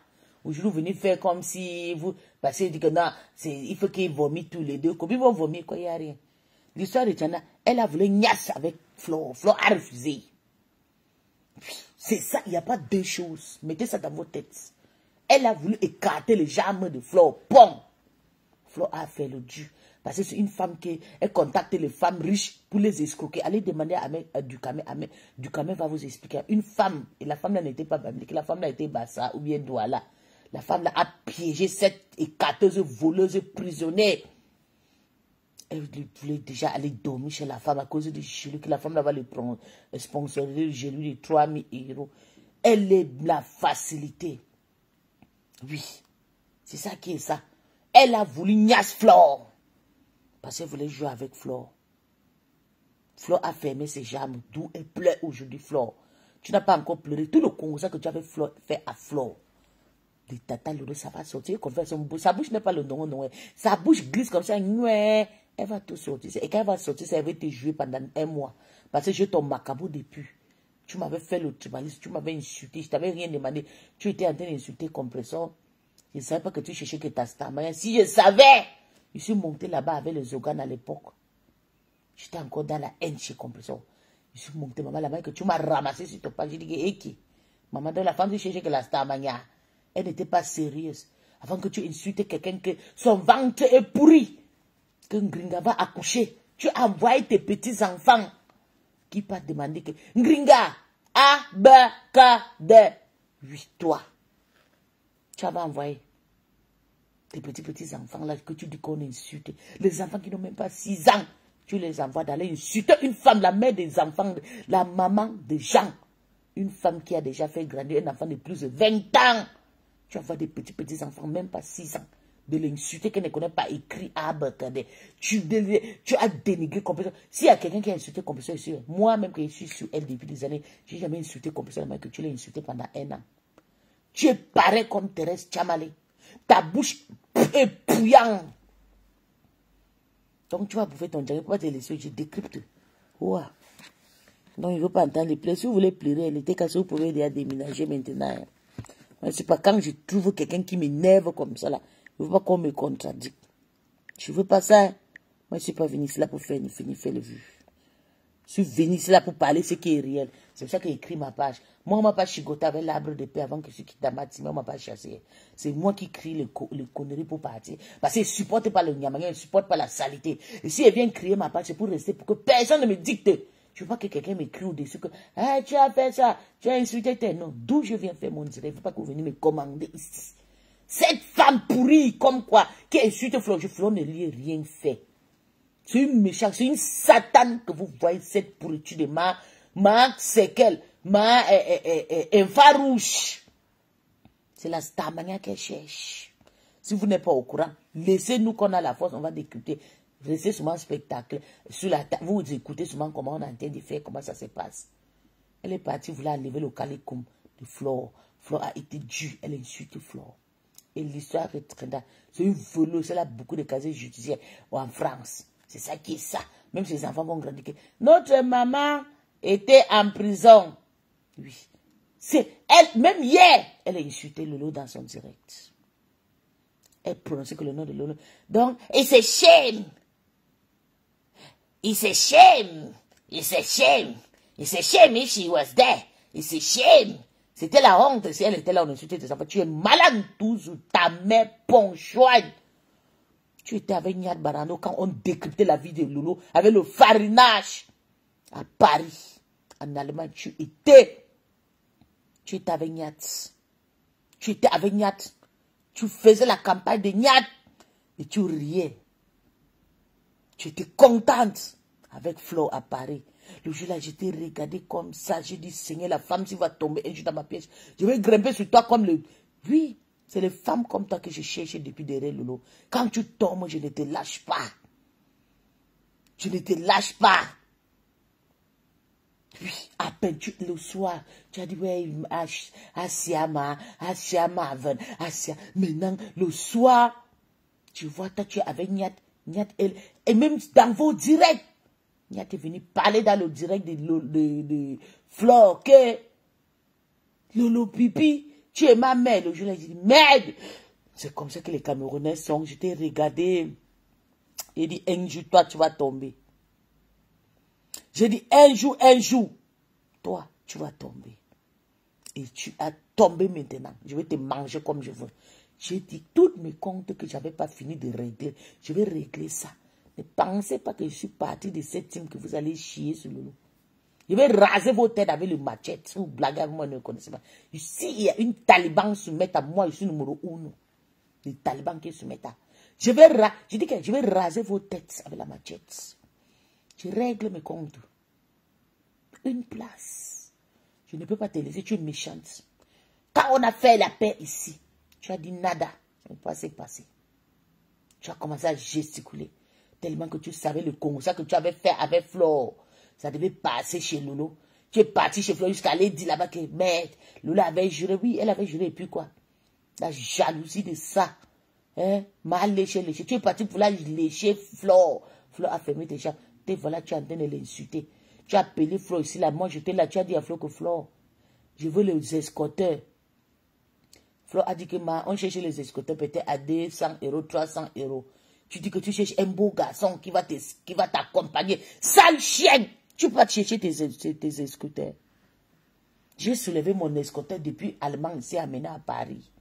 Aujourd'hui, vous venez faire comme si vous, parce qu'il dit que non, il faut qu'ils vomissent tous les deux. Comment ils vont vomir, quoi, il n'y a rien. L'histoire de Tiana, elle a voulu niasse avec Flo. Flo a refusé. C'est ça, il n'y a pas deux choses. Mettez ça dans vos têtes. Elle a voulu écarter les jambes de Flo. Bon. Flo a fait le dû. Parce que c'est une femme qui elle contacte les femmes riches pour les escroquer. Allez demander à Dukamé. Dukamé va vous expliquer. Une femme, et la femme là n'était pas biblique, la femme là était Bassa ou bien Douala. La femme là a piégé cette écarteuse, voleuse, prisonnière. Elle voulait déjà aller dormir chez la femme à cause du gelou, que la femme là va le prendre, sponsoriser le gelou de 3000 €. Elle est la facilité. Oui, c'est ça qui est ça. Elle a voulu niasse Flore. Parce qu'elle voulait jouer avec Flore. Flore a fermé ses jambes, d'où elle pleure aujourd'hui, Flore. Tu n'as pas encore pleuré. Tout le Congo que tu avais fait à Flore. Des tata, ça va sortir. Sa bouche n'est pas le non. Sa bouche glisse comme ça. Elle va tout sortir. Et quand elle va sortir, ça va te jouer pendant 1 mois. Parce que je t'en macabo depuis. Tu m'avais fait le tribalisme, tu m'avais insulté, je t'avais rien demandé. Tu étais en train d'insulter Compresseur. Je ne savais pas que tu cherchais que ta star. Mais si je savais, je suis monté là-bas avec les organes à l'époque. J'étais encore dans la haine chez Compresseur. Je suis monté, maman, là-bas, que tu m'as ramassé sur ton pas. J'ai dit, Eki. Maman, dans la femme, tu cherchais que la star mania. Elle n'était pas sérieuse. Avant que tu insultes quelqu'un que son ventre est pourri. Que Ngringa va accoucher. Tu envoies tes petits-enfants. Qui pas demander que Ngringa, A, B, K, D. Oui, toi. Tu vas envoyer tes petits-enfants là que tu dis qu'on insulte. Les enfants qui n'ont même pas 6 ans. Tu les envoies d'aller insulter une femme, la mère des enfants, la maman des gens. Une femme qui a déjà fait grandir un enfant de plus de 20 ans. Tu envoies des petits-enfants, même pas 6 ans. De l'insulter qu'elle ne connaît pas écrit ABCD. Tu as dénigré Compresseur. S'il y a quelqu'un qui a insulté Compresseur ici, moi-même que je suis sur elle depuis des années, je n'ai jamais insulté Compresseur, mais que tu l'as insulté pendant 1 an. Tu es pareil comme Thérèse Tchamale. Ta bouche est pouillante. Donc tu vas bouffer ton diarrhée pour pas te laisser, je décrypte. Ouah. Non, il ne veut pas entendre les plaies. Si vous voulez pleurer, elle était cassée, vous pouvez déjà déménager maintenant. Mais c'est pas quand je trouve quelqu'un qui m'énerve comme ça là. Je ne veux pas qu'on me contradicte. Je ne veux pas ça. Moi, je ne suis pas venu ici là pour faire le vu. Je suis venu ici là pour parler ce qui est réel. C'est pour ça que j'ai écrit ma page. Moi, on ne m'a pas chigoté avec l'arbre de paix avant que je quitte Damati. Mais on ne m'a pas chassé. C'est moi qui crie les conneries pour partir. Parce que je ne supporte pas le nyamanga, je ne supporte pas la saleté. Et si elle vient crier ma page, c'est pour rester, pour que personne ne me dicte. Je ne veux pas que quelqu'un m'écrit au-dessus que hey, tu as fait ça, tu as insulté tes noms. D'où je viens faire mon direct. Il ne faut pas que vous veniez me commander ici. Cette femme pourrie, comme quoi, qui insulte Flo, Flo ne lui a rien fait. C'est une méchante, c'est une satane que vous voyez, cette pourriture de ma séquelle, ma infarouche. C'est la starmania qu'elle cherche. Si vous n'êtes pas au courant, laissez-nous qu'on a la force, on va décrypter. Restez souvent spectacle. Sur la table, vous écoutez souvent comment on est en train de faire, comment ça se passe. Elle est partie, vous voulez enlever le calicum de Flo. Flo a été due, elle insulte Flo. Et l'histoire est très dingue. C'est une voleuse, elle a beaucoup de casiers judiciaires en France. C'est ça qui est ça. Même si les enfants vont grandir. Notre maman était en prison. Oui. C'est elle, même hier, elle a insulté Lolo dans son direct. Elle prononçait que le nom de Lolo. Donc, it's a shame. It's a shame. It's a shame. It's a shame if she was there. It's a shame. C'était la honte si elle était là, on insultait tes enfants. Tu es malade toujours, ta mère ponchoine. Tu étais avec Niad Barano quand on décryptait la vie de Lolo avec le farinage à Paris, en Allemagne. Tu étais avec Niad. Tu étais avec Niad. Tu faisais la campagne de Niad et tu riais. Tu étais contente avec Flo à Paris. Le jour-là, j'étais regardé comme ça. J'ai dit, Seigneur, la femme, si va tomber un jour dans ma pièce, je vais grimper sur toi comme le... Oui, c'est les femmes comme toi que je cherche depuis derrière Lolo. Quand tu tombes, je ne te lâche pas. Je ne te lâche pas. Oui, à peine le soir, tu as dit, ouais, Asiama, maintenant, le soir, tu vois, toi, tu es avec Niat, elle, et même dans vos directs, Niat est venu parler dans le direct de Flore, que Lolo Pipi, tu es ma mère. Le jour-là, j'ai dit, merde! C'est comme ça que les Camerounais sont. Je t'ai regardé. Il dit, un jour, toi, tu vas tomber. J'ai dit, un jour, toi, tu vas tomber. Et tu as tombé maintenant. Je vais te manger comme je veux. J'ai dit, toutes mes comptes que je n'avais pas fini de régler, je vais régler ça. Ne pensez pas que je suis partie de cette team que vous allez chier sur Lolo. Je vais raser vos têtes avec le machette. Si vous blaguez avec moi, ne connaissez pas. Ici, il y a une Taliban soumettre à moi, je suis numéro 1. Les talibans qui soumettent à. Je dis que je vais raser vos têtes avec la machette. Je règle mes comptes. Une place. Je ne peux pas te laisser, tu es méchante. Quand on a fait la paix ici, tu as dit nada. C'est passé. Tu as commencé à gesticuler. Tellement que tu savais le concert que tu avais fait avec Flo. Ça devait passer chez Lolo. Tu es parti chez Flo jusqu'à aller dire là-bas que merde. Lolo avait juré. Oui, elle avait juré. Et puis quoi? La jalousie de ça. Hein? Mal léché. Tu es parti pour la lécher Flo. Flo a fermé tes chambres. Et voilà, tu es en train de l'insulter. Tu as appelé Flo ici, là. Moi, j'étais là. Tu as dit à Flo que Flo, je veux les escorteurs. Flo a dit que on cherchait les escorteurs peut-être à 200 €, 300 €. Tu dis que tu cherches un beau garçon qui va t'accompagner. Sale chienne! Tu peux pas chercher tes escorteurs. J'ai soulevé mon escorteur depuis Allemagne ici amené à Paris.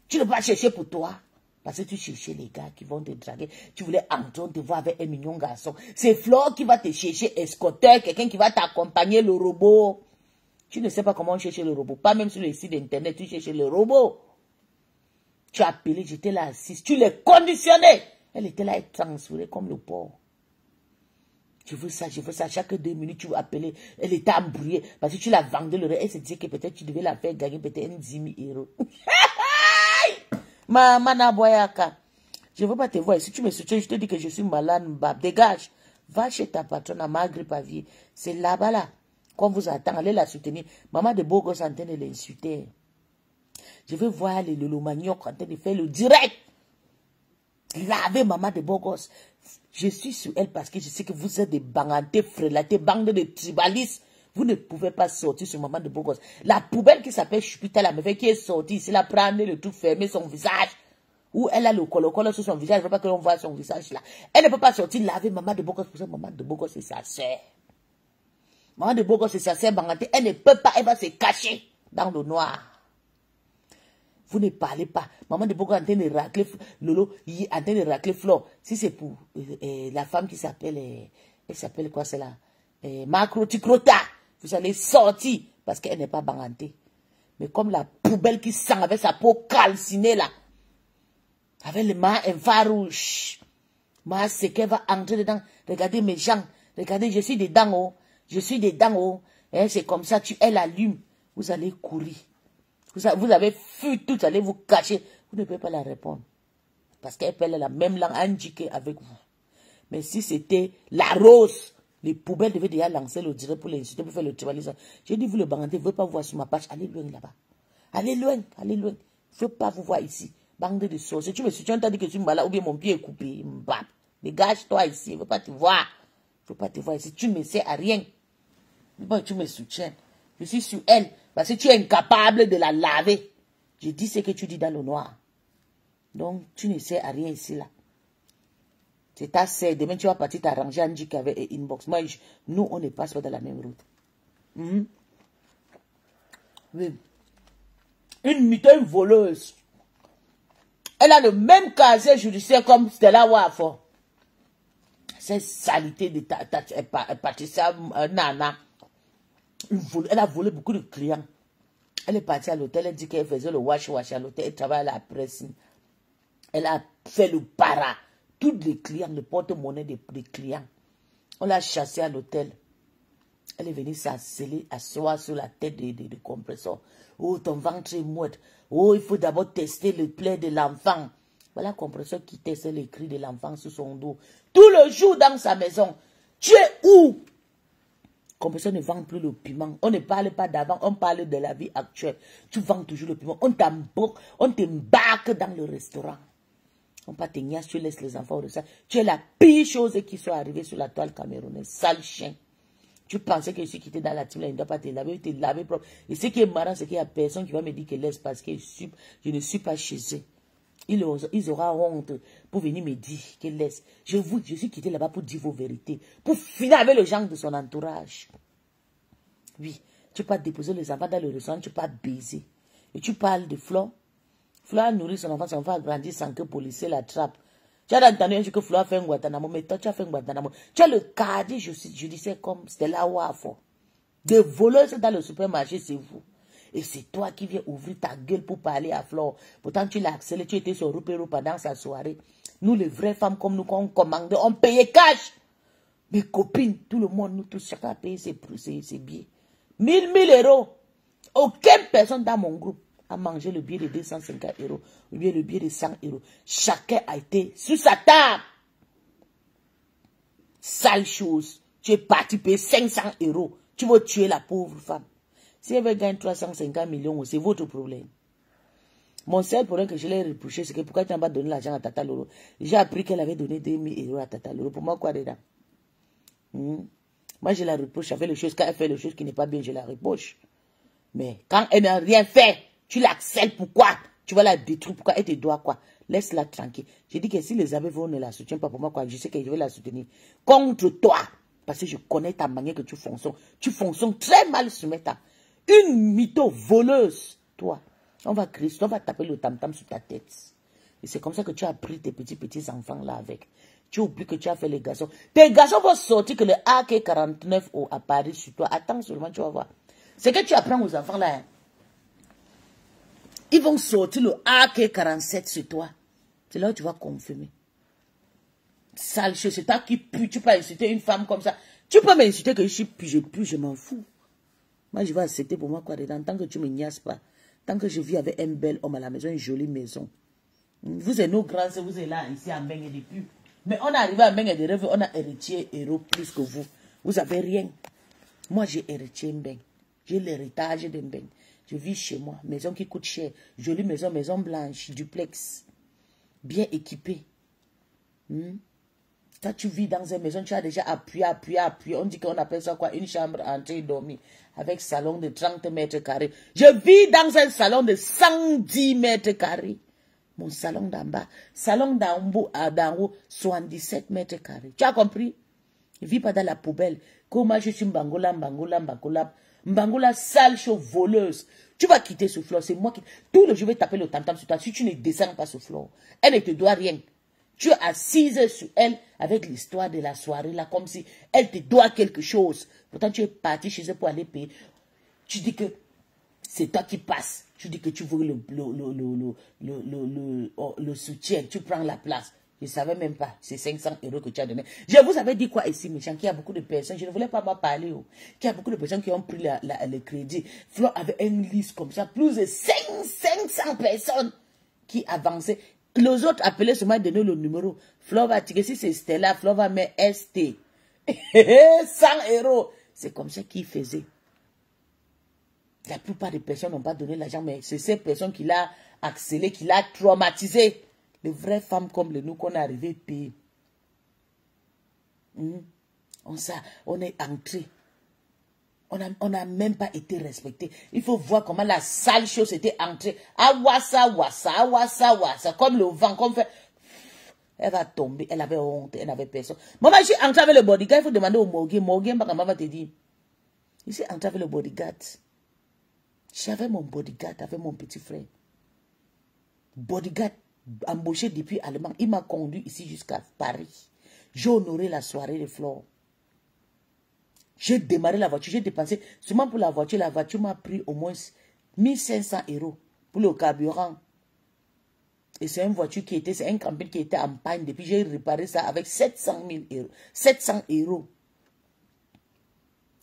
Tu ne peux pas chercher pour toi. Parce que tu cherchais les gars qui vont te draguer. Tu voulais entendre te voir avec un mignon garçon. C'est Flo qui va te chercher escorteur, quelqu'un qui va t'accompagner le robot. Tu ne sais pas comment chercher le robot. Pas même sur les sites d'internet, tu cherches le robot. Tu as appelé, j'étais là assise. Tu l'as conditionnée. Elle était là, elle transférée comme le porc. Je veux ça. Chaque 2 minutes, tu vas appeler. Elle était embrouillée. Parce que tu l'as vendu le reste. Elle se disait que peut-être tu devais la faire gagner peut-être 10 000 €. Mana Boyaka. Je ne veux pas te voir. Si tu me soutiens, je te dis que je suis malade. Dégage. Va chez ta patronne à Maghreb-Pavier. C'est là-bas, là. Qu'on vous attend. Allez la soutenir. Maman de Bogos en train de l'insulter. Je veux voir le Lolo Manioc en train de faire le direct. Laver maman de Bogos. Je suis sur elle parce que je sais que vous êtes des bangantés, frélatés, bandes de tribalistes. Vous ne pouvez pas sortir sur maman de Bogos. La poubelle qui s'appelle Chupita, la meuf qui est sortie ici, la prendre le tout fermer son visage. Ou elle a le colo sur son visage. Je ne veux pas que l'on voit son visage là. Elle ne peut pas sortir laver maman de Bogos. Pour ça, maman de Bogos, c'est sa sœur. Maman de Bogos, c'est sa sœur banganté. Elle ne peut pas, elle va se cacher dans le noir. Vous ne parlez pas. Maman de Bogos est en train de racler Lolo, il est en train de racler Flore. Si c'est pour la femme qui s'appelle, elle s'appelle quoi c'est là? Macro Ticrota. Vous allez sortir parce qu'elle n'est pas bangantée. Mais comme la poubelle qui sent avec sa peau calcinée là, avec les mains infarouches, ma c'est qu'elle va entrer dedans. Regardez mes gens. Regardez, je suis dedans, oh. Je suis dedans, oh. C'est comme ça, elle allume. Vous allez courir. Vous avez fui tout, vous allez vous cacher. Vous ne pouvez pas la répondre. Parce qu'elle parle la même langue indiquée avec vous. Mais si c'était la rose, les poubelles devaient déjà lancer le direct pour l'insulter, pour faire le tribalisme. J'ai dit, vous le banganté, vous ne voulez pas vous voir sur ma page. Allez loin là-bas. Allez loin, allez loin. Je ne veux pas vous voir ici. Bande de sorciers. Tu me soutiens, tu as dit que je suis malade ou bien mon pied est coupé. Mbap. Dégage-toi ici. Je ne veux pas te voir. Je ne veux pas te voir ici. Tu ne me sais à rien. Bon, tu me soutiens. Je suis sur elle. Parce que tu es incapable de la laver. Je dis ce que tu dis dans le noir. Donc, tu ne sais à rien ici, là. C'est ta sœur. Demain, tu vas partir t'arranger à Ndjik avec Inbox. Moi, nous, on ne passe pas dans la même route. Oui. Une mitaine voleuse. Elle a le même casier judiciaire comme Stella Wafo. Cette saleté de Patricia Nana. Elle a volé beaucoup de clients. Elle est partie à l'hôtel, elle dit qu'elle faisait le wash à l'hôtel, elle travaille à la presse. Elle a fait le para. Tous les clients, le porte-monnaie des clients. On l'a chassée à l'hôtel. Elle est venue s'asseoir sur la tête de compresseur. Oh, ton ventre est mouette. Oh, il faut d'abord tester le plaid de l'enfant. Voilà le compresseur qui teste les cris de l'enfant sur son dos. Tout le jour dans sa maison. Tu es où? Compresseur ne vend plus le piment. On ne parle pas d'avant, on parle de la vie actuelle. Tu vends toujours le piment. On t'embarque dans le restaurant. On pas te niasse, tu laisses les enfants au restaurant. Tu es la pire chose qui soit arrivée sur la toile camerounaise. Sale chien. Tu pensais que je suis quitté dans la team, là, il ne doit pas te laver propre. Et ce qui est marrant, c'est qu'il n'y a personne qui va me dire qu'elle laisse parce que je ne suis pas chez eux. Ils auront honte pour venir me dire qu'elle laisse. Je suis quitté là-bas pour dire vos vérités. Pour finir avec les gens de son entourage. Oui, tu peux déposer les enfants dans le restaurant, tu peux baiser. Et tu parles de Flo. Flo a nourri son enfant a grandi sans que le policier l'attrape. Tu as entendu un jour que Flo a fait un Guantanamo, mais toi tu as fait un Guantanamo. Tu as le casier judiciaire comme Stella Wafo. Des voleuses dans le supermarché, c'est vous. Et c'est toi qui viens ouvrir ta gueule pour parler à Flore. Pourtant, tu l'as accéléré, tu étais sur Rupero pendant sa soirée. Nous, les vraies femmes comme nous, quand on commandait, on payait cash. Mes copines, tout le monde, nous tous, chacun a payé ses billets. 1000 euros. Aucune personne dans mon groupe a mangé le billet de 250 euros, ou bien le billet de 100 euros. Chacun a été sur sa table. Sale chose. Tu es parti payer 500 euros. Tu veux tuer la pauvre femme. Si elle veut gagner 350 millions, c'est votre problème. Mon seul problème que je l'ai reproché, c'est que pourquoi tu n'as pas donné l'argent à Tata Lolo? J'ai appris qu'elle avait donné 2000 euros à Tata Lolo. Pour moi, quoi dedans? Moi, je la reproche. Elle fait les choses, quand elle fait les choses qui n'est pas bien, je la reproche. Mais quand elle n'a rien fait, tu l'acceptes. Pourquoi? Tu vas la détruire. Pourquoi? Elle te doit quoi? Laisse-la tranquille. J'ai dit que si les Abévons ne la soutiennent pas pour moi, quoi, je sais que je vais la soutenir. Contre toi. Parce que je connais ta manière que tu fonctionnes. Tu fonctionnes très mal sur mes tables. Une mytho voleuse, toi. On va crier, on va taper le tam-tam sur ta tête. Et c'est comme ça que tu as pris tes petits enfants là avec. Tu oublies que tu as fait les garçons. Tes garçons vont sortir que le AK-49 à Paris sur toi. Attends seulement, tu vas voir. C'est que tu apprends aux enfants là. Hein. Ils vont sortir le AK-47 sur toi. C'est là où tu vas confirmer. Sale chose, c'est toi qui pue. Tu peux insulter une femme comme ça. Tu peux m'insulter que je suis plus, je m'en fous. Moi, je vais accepter pour moi quoi dedans. Tant que tu ne me niaises pas. Tant que je vis avec un bel homme à la maison, une jolie maison. Vous êtes nos grands, vous êtes là, ici, à Mbeng et depuis. Mais on est arrivé à Mbeng et des rêves, on a héritier héros plus que vous. Vous n'avez rien. Moi, j'ai héritier Mbeng. J'ai l'héritage de Mbeng. Je vis chez moi. Maison qui coûte cher. Jolie maison, maison blanche, duplex. Bien équipée. Toi, tu vis dans une maison, tu as déjà appuyé. On dit qu'on appelle ça quoi? Une chambre entrée et dormir. Avec salon de 30 mètres carrés. Je vis dans un salon de 110 mètres carrés. Mon salon d'en bas. Salon d'en haut, 77 mètres carrés. Tu as compris? Je ne vis pas dans la poubelle. Comment je suis Mbangola, sale chose voleuse. Tu vas quitter ce flot. C'est moi qui... Tout le jour, je vais taper le tam-tam sur toi. Si tu ne descends pas ce flot, elle ne te doit rien. Tu es assise sur elle avec l'histoire de la soirée là, comme si elle te doit quelque chose. Pourtant, tu es parti chez elle pour aller payer. Tu dis que c'est toi qui passes. Tu dis que tu veux le soutien. Tu prends la place. Je ne savais même pas. C'est 500 euros que tu as donné. Je vous avais dit quoi ici, méchant? Qu'il y a beaucoup de personnes. Je ne voulais pas m'en parler. Qu'il y a beaucoup de personnes qui ont pris le crédit. Flo avait une liste comme ça. Plus de 500 personnes qui avançaient. Les autres appelaient seulement donner le numéro. Flo va tirer. Si c'est Stella, Flo va mettre ST. 100 euros. C'est comme ça qu'il faisait. La plupart des personnes n'ont pas donné l'argent, mais c'est ces personnes qui l'ont accéléré, qui l'ont traumatisé. Les vraies femmes comme nous qu'on est arrivé à payer. On est entré. On n'a même pas été respecté. Il faut voir comment la sale chose était entrée. Ah, wassa, wassa, wassa, wassa. Comme le vent, comme fait. Elle va tomber. Elle avait honte. Elle n'avait personne. Maman, je suis entrée avec le bodyguard. Il faut demander au Morgan. Morgan, maman va te dire. Je suis entrée avec le bodyguard. J'avais mon bodyguard avec mon petit frère. Bodyguard embauché depuis Allemagne. Il m'a conduit ici jusqu'à Paris. J'ai honoré la soirée de Flore. J'ai démarré la voiture, j'ai dépensé, seulement pour la voiture m'a pris au moins 1500 € pour le carburant. Et c'est une voiture qui était, c'est un camping qui était en panne depuis, j'ai réparé ça avec 700 000 €. 700 €.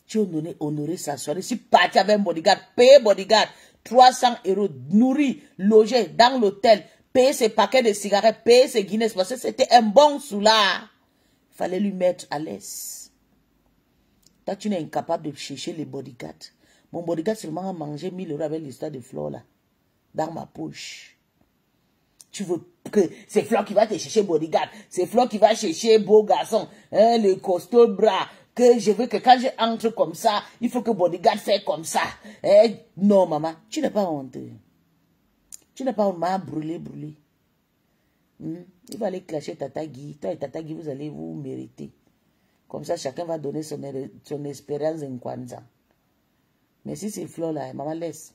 J'ai honoré sa soirée. Je suis parti avec un bodyguard, payé bodyguard, 300 €, nourri, logé dans l'hôtel, payé ses paquets de cigarettes, payé ses Guinness, parce que c'était un bon soulard. Il fallait lui mettre à l'aise. Toi, tu n'es incapable de chercher les bodyguards. Mon bodyguard seulement a mangé 1000 € avec l'histoire de Flore là, dans ma poche. Tu veux que c'est Flore qui va te chercher bodyguard, c'est Flore qui va chercher beau garçon, hein, le costaud bras, que je veux que quand je entre comme ça, il faut que bodyguard fait comme ça. Hein? Non, maman, tu n'es pas honte. Tu n'es pas honte, maman, brûlé. Il va aller clasher Tata Guy. Toi et Tata Guy, vous allez vous mériter. Comme ça, chacun va donner son expérience en Kwanzaa. Mais si c'est Flore là, maman laisse.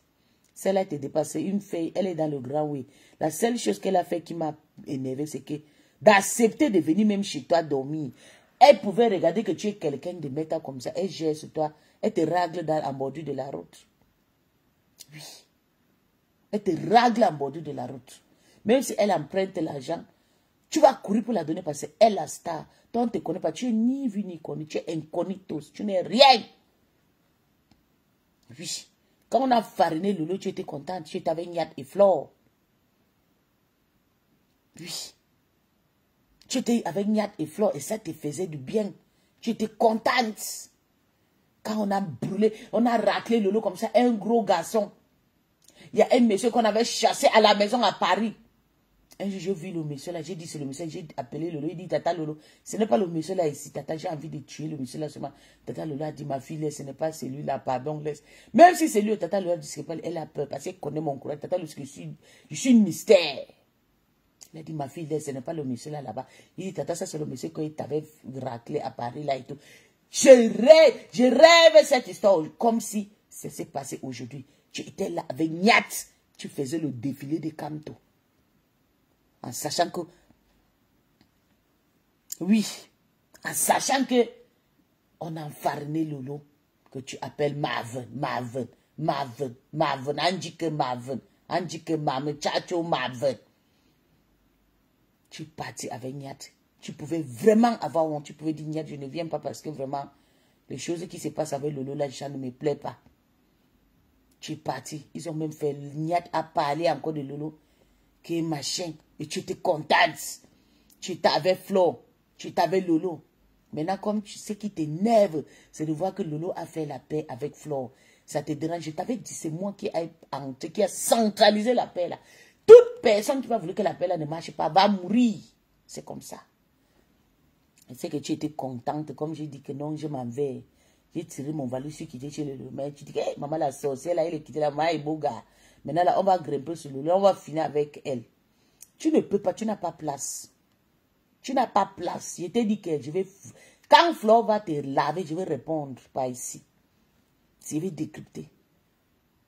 Celle-là t'est dépassée. Une fille, elle est dans le grand oui. La seule chose qu'elle a fait qui m'a énervé, c'est que d'accepter de venir même chez toi dormir. Elle pouvait regarder que tu es quelqu'un de méta comme ça. Elle gère sur toi. Elle te règle en bordure de la route. Oui. Elle te règle en bordure de la route. Même si elle emprunte l'argent, tu vas courir pour la donner parce qu'elle est la star. Toi, on ne te connaît pas. Tu es ni vu ni connu. Tu es incognitos. Tu n'es rien. Oui. Quand on a fariné Lolo, tu étais contente. Tu étais avec Nyat et Flore. Oui. Tu étais avec Nyat et Flore et ça te faisait du bien. Tu étais contente. Quand on a brûlé, on a raclé Lolo comme ça, un gros garçon. Il y a un monsieur qu'on avait chassé à la maison à Paris. Un jour, j'ai vu le monsieur là, j'ai dit c'est le monsieur, j'ai appelé Lolo, il dit Tata Lolo, ce n'est pas le monsieur là ici, Tata, j'ai envie de tuer le monsieur là seulement. Tata Lolo a dit ma fille, ce n'est pas celui-là, pardon, laisse. Même si c'est lui, Tata Lolo a dit c'est pas, elle a peur parce qu'elle connaît mon courage. Tata Lolo, je suis une mystère. Il a dit ma fille, ce n'est pas le monsieur là-bas. Il dit Tata, ça c'est le monsieur qu'il t'avait raclé à Paris là et tout. Je rêve cette histoire comme si ça s'est passé aujourd'hui. Tu étais là avec Nyat, tu faisais le défilé des Camto. En sachant que, oui, en sachant que on a enfariné Lolo, que tu appelles Marvin, Anjike Marvin, Chacho Marvin. Tu es parti avec Nyat. Tu pouvais vraiment avoir honte. Tu pouvais dire Nyat, je ne viens pas parce que vraiment, les choses qui se passent avec Lolo, là, ça ne me plaît pas. Tu es parti. Ils ont même fait Nyat à parler encore de Lolo, qui est machin. Et tu étais contente. Tu t'avais Flore. Tu t'avais Lolo. Maintenant, comme tu sais qui t'énerve, c'est de voir que Lolo a fait la paix avec Flore. Ça te dérange. Je t'avais dit, c'est moi qui a centralisé la paix là. Toute personne qui va vouloir que la paix là ne marche pas va mourir. C'est comme ça. Et c'est que tu étais contente. Comme j'ai dit que non, je m'en vais. J'ai tiré mon valise, je suis quitté chez le maire. Tu dis que hey, maman la sorcière là, elle est quittée là, maman est beau gars. Maintenant là, on va grimper sur Lolo, on va finir avec elle. Tu ne peux pas, tu n'as pas place. Tu n'as pas place. Je t'ai dit que je vais... Quand Flore va te laver, je vais répondre, pas ici. Je vais décrypter.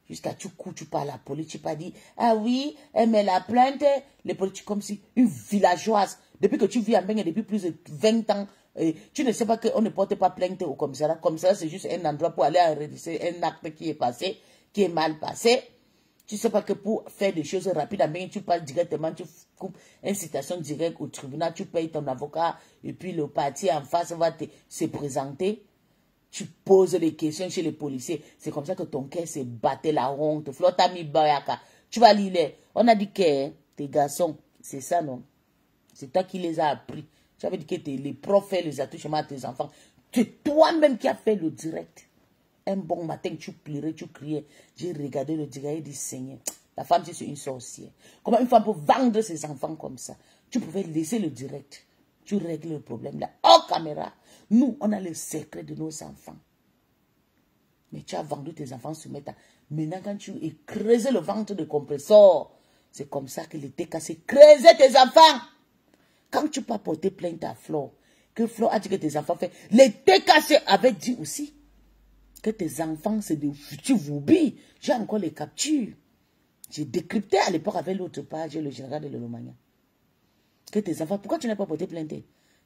Jusqu'à tu cours, tu parles à la police, tu pas dit, ah oui, elle met la plainte, les politiques comme si une villageoise. Depuis que tu vis en Bengue depuis plus de 20 ans, tu ne sais pas qu'on ne porte pas plainte au commissariat. Comme ça, c'est juste un endroit pour aller enregistrer un acte qui est passé, qui est mal passé. Tu ne sais pas que pour faire des choses rapides, tu passes directement, tu coupes une citation directe au tribunal, tu payes ton avocat et puis le parti en face va se présenter. Tu poses les questions chez les policiers. C'est comme ça que ton cœur s'est battu la honte. Flotami Bayaka. Tu vas lire. On a dit que tes garçons, c'est ça non? C'est toi qui les as appris. Tu avais dit que les profs les attouchements à tes enfants. C'est toi-même qui as fait le direct. Un bon matin, tu pleurais, tu criais. J'ai regardé le direct et dit, Seigneur, la femme, c'est une sorcière. Comment une femme peut vendre ses enfants comme ça? Tu pouvais laisser le direct. Tu règles le problème là. Hors caméra. Nous, on a le secret de nos enfants. Mais tu as vendu tes enfants sur Meta. Maintenant, quand tu creuses le ventre de compresseur, c'est comme ça que l'été cassé. Creuser tes enfants. Quand tu peux porter plainte à Flo, que Flo a dit que tes enfants fait. L'été cassé avait dit aussi que tes enfants, c'est des futurs voubis. J'ai encore les captures. J'ai décrypté à l'époque avec l'autre page, le général de l'Olomania. Que tes enfants, pourquoi tu n'as pas porté plainte?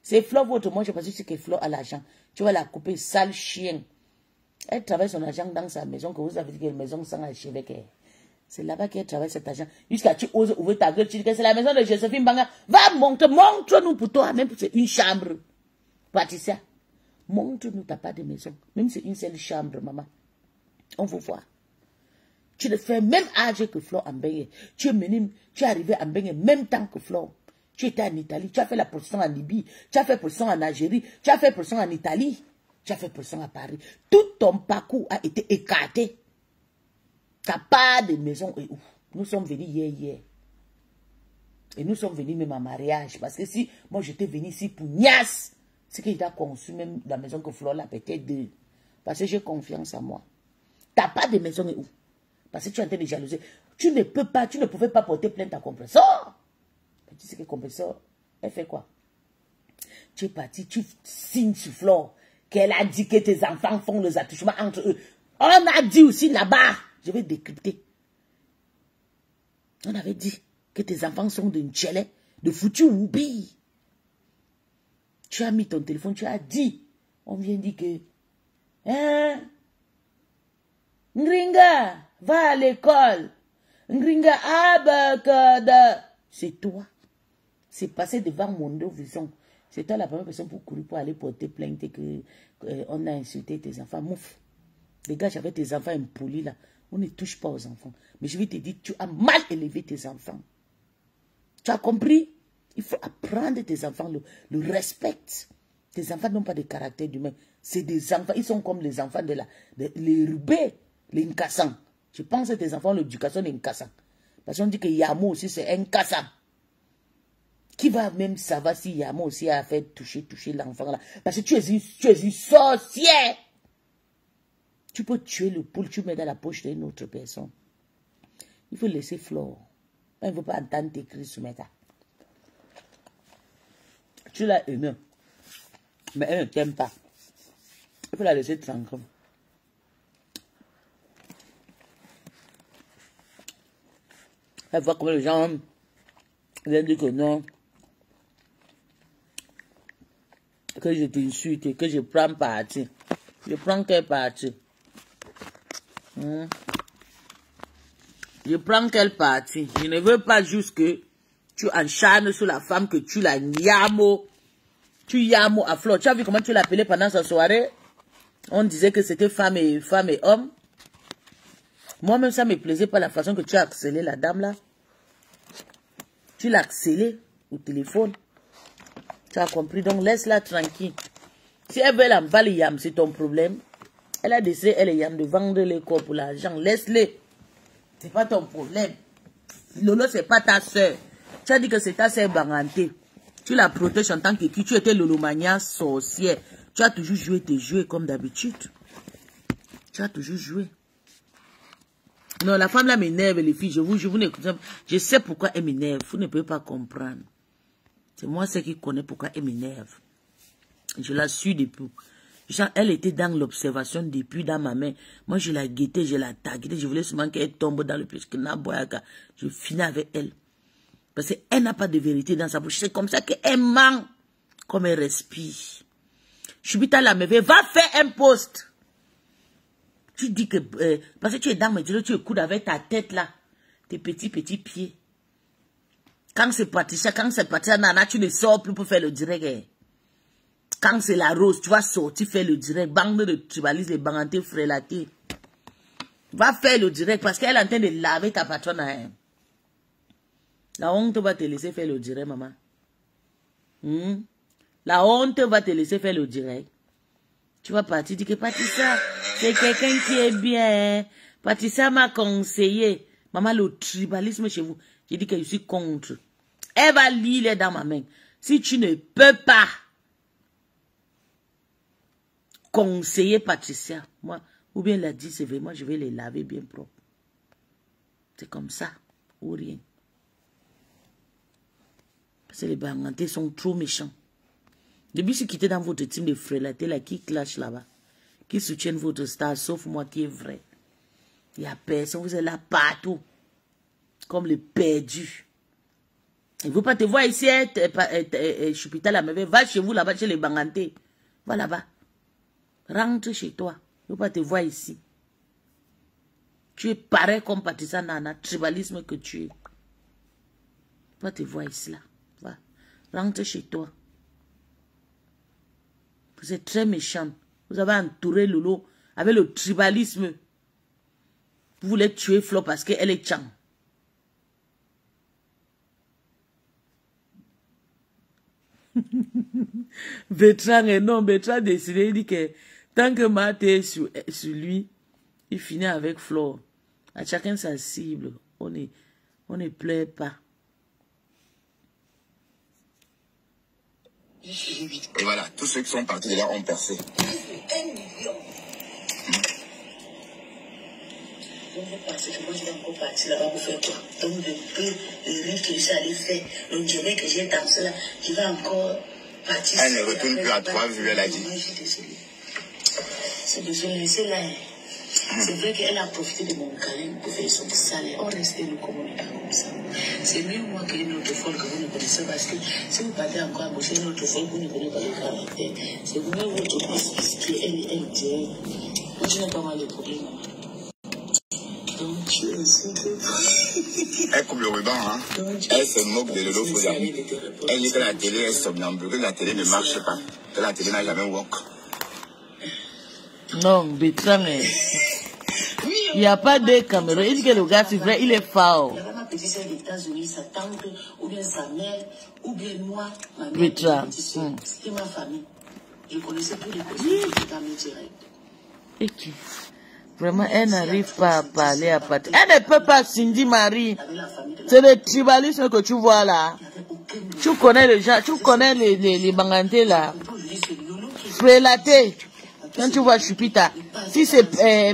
C'est Flo votre, moi je pense que Flo a l'argent. Tu vas la couper, sale chien. Elle travaille son argent dans sa maison, que vous avez dit que la maison sans archevêque. C'est là-bas qu'elle travaille cet argent. Jusqu'à tu oses ouvrir ta gueule, tu dis que c'est la maison de Joséphine Banga. Va, montre-nous pour toi, même c'est une chambre. Patricia, montre-nous ta part de maison. Même c'est une seule chambre, maman. On veut voir. Tu le fais même âge que Flo Ambenge. Tu es arrivé à Ambenge même temps que Flo. Tu étais en Italie, tu as fait la position en Libye, tu as fait position en Algérie, tu as fait position en Italie, tu as fait position à Paris. Tout ton parcours a été écarté. Ta part de maison est où? Nous sommes venus hier. Et nous sommes venus même en mariage. Parce que si moi j'étais venu ici pour Nias, c'est qu'il a conçu même la maison que Flo l'a peut-être deux. Parce que j'ai confiance en moi. Ta part de maison est où? Parce que tu es en train de jalouser. Tu ne pouvais pas porter plainte à compresseur. Tu sais que compresseur, elle fait quoi? Tu es parti, tu signes sur Flo, qu'elle a dit que tes enfants font les attouchements entre eux. On a dit aussi là-bas, je vais décrypter. On avait dit que tes enfants sont de Nchele, de foutu oubi. Tu as mis ton téléphone, tu as dit, on vient dire que, hein, Ngringa, va à l'école. Ngringa, abakada. C'est toi. C'est passé devant mon dos, vision. C'est toi la première personne pour courir pour aller porter plainte que on a insulté tes enfants. Mouf. Les gars, j'avais tes enfants impolis là. On ne touche pas aux enfants. Mais je vais te dire, tu as mal élevé tes enfants. Tu as compris? Il faut apprendre tes enfants le respect. Tes enfants n'ont pas de caractère humain. C'est des enfants, ils sont comme les enfants les rubés, les Nkassans. Je pense que tes enfants, l'éducation des Nkassans. Parce qu'on dit que Yamo aussi, c'est un Nkassan. Qui va même savoir si Yamo aussi a fait toucher l'enfant là? Parce que tu es une sorcière. Tu peux tuer le poule, tu mets dans la poche d'une autre personne. Il faut laisser Flo. Il ne veut pas entendre tes cris sur Meta. Tu l'as aimé. Mais elle ne t'aime pas. Il faut la laisser tranquille. Elle voit comment les gens viennent dire que non. Que je t'insulte et que je prends parti. Je prends quel parti? Je prends quel parti? Je ne veux pas juste que tu encharnes sur la femme, que tu la yamo. Tu yamo à Flo. Tu as vu comment tu l'appelais pendant sa soirée? On disait que c'était femme et homme. Moi-même, ça me plaisait pas la façon que tu as accéléré la dame là. Tu l'as accéléré au téléphone. Tu as compris? Donc, laisse-la tranquille. Si elle veut l'emballer yam, c'est ton problème. Elle a décidé, elle est yam, de vendre les corps pour l'argent. Laisse-les. C'est pas ton problème. Lolo, c'est pas ta soeur. Tu as dit que c'est ta soeur Banganté. Tu la protèges en tant que qui? Tu étais Lolomania sorcière. Tu as toujours joué tes jeux comme d'habitude. Tu as toujours joué. Non, la femme là m'énerve, les filles. Je sais pourquoi elle m'énerve. Vous ne pouvez pas comprendre. C'est moi celle qui connais pourquoi elle m'énerve. Je la suis depuis. Genre, elle était dans l'observation depuis dans ma main. Moi, je la guettais, je la taguais. Je voulais seulement qu'elle tombe dans le puisque je finis avec elle. Parce qu'elle n'a pas de vérité dans sa bouche. C'est comme ça qu'elle ment. Comme elle respire. Chubita la me va faire un post. Tu dis que, parce que tu es dans mes yeux, tu écoutes avec ta tête là. Tes petits pieds. Quand c'est Patricia, Nana, tu ne sors plus pour faire le direct. Quand c'est la rose, tu vas sortir faire le direct. Bande de tribalistes, les bangantés frélatés. Va faire le direct parce qu'elle est en train de laver ta patronne à elle. La honte va te laisser faire le direct, maman. La honte va te laisser faire le direct. Tu vas partir, dire que Patricia, c'est quelqu'un qui est bien. Patricia m'a conseillé. Maman, le tribalisme chez vous, j'ai dit que je suis contre. Elle va lire dans ma main. Si tu ne peux pas conseiller Patricia, moi Ou bien elle a dit, c'est vraiment, je vais les laver bien propre. C'est comme ça, ou rien. Parce que les Bangantais sont trop méchants. Depuis ce qui était dans votre team de frelatés là, qui clash là-bas, qui soutiennent votre star, sauf moi qui est vrai. Il n'y a personne, vous êtes là partout. Comme les perdus. Il ne veut pas te voir ici, Choupita la merveille. Va chez vous là-bas, chez les Bangantais. Va là-bas. Rentre chez toi. Il ne veut pas te voir ici. Tu es pareil comme Patricia Nana, tribalisme que tu es. Il ne veut pas te voir ici là. Va. Rentre chez toi. Vous êtes très méchant. Vous avez entouré Lolo avec le tribalisme. Vous voulez tuer Flo parce qu'elle est Tchang. Bertrand est non, Bertrand a décidé, il dit que tant que Matt est sur lui, il finit avec Flo. À chacun sa cible. On ne pleure pas. Et voilà, tous ceux qui sont partis de là ont percé. 1 million. Donc vous pensez que moi je vais encore partir là-bas pour faire quoi? Donc le rythme que je suis allé faire, le diable que j'ai dansé là, je vais encore partir. Elle ne retourne plus à 3 vues, elle a dit. C'est désolé, c'est là. C'est vrai qu'elle a profité de mon câlin pour faire son salaire. On restait le communiquer comme ça. C'est mieux moi qu'une autre folle que vous ne connaissez pas. Parce que si vous partez encore à gauche, une autre folle, vous ne connaissez pas le caractère. C'est mieux votre fils qui est elle dirait. Moi, je n'ai pas mal de problèmes. Donc, tu es ici. Elle coupe le ruban, hein. Elle se moque de Lolo Fodami. Elle dit que la télé est somnambule, que la télé ne marche pas, que la télé n'a jamais work. Non, Bertrand, il n'y a pas de caméra. Il dit que le gars, c'est vrai, il est fort. Ma petite sœur des États-Unis, sa tante, ou bien sa mère, ou bien moi, ma mère, Bertrand. c'était ma famille. Je connaissais tous les personnes qui étaient dans le direct. Et qui? Vraiment, elle n'arrive pas à parler à Patrick. Elle ne peut pas, Cindy Marie. C'est le tribalisme que tu vois là. Tu connais les gens, tu connais les Bangantais là. Frélaté. Quand tu vois Choupita, si c'est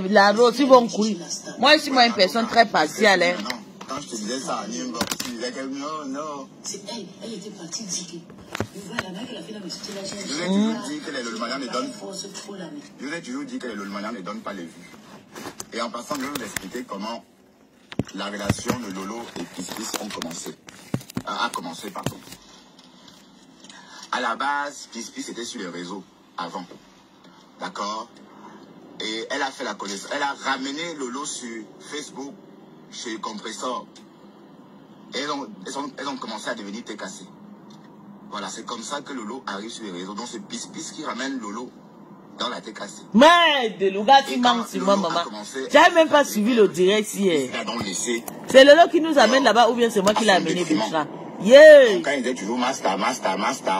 la rose, ils vont courir. Moi, je suis une personne très partiale. Hein. Non, quand je te disais ça, tu disais que non. C'est elle, elle était partie dire que. Voilà, là, qu'elle a fait la musique, là, Je vous ai toujours dit que les Lolmanians ne donnent pas. Je vous ai toujours dit que les Lolmanians ne donnent pas les vues. Et en passant, je vais vous expliquer comment la relation de Lolo et Pispis a commencé, pardon. À la base, Pispis était sur les réseaux avant. D'accord? Et elle a fait la connaissance. Elle a ramené Lolo sur Facebook chez Compressor. Et elles ont commencé à devenir TKC. Voilà, c'est comme ça que Lolo arrive sur les réseaux. Donc c'est Pispis qui ramène Lolo dans la TKC. Mais de Louga qui manque sur moi, maman. J'avais même pas suivi le direct hier. C'est Lolo qui nous amène là-bas ou bien c'est moi qui l'ai amené Bertrand? Yeah. Quand il disait toujours master,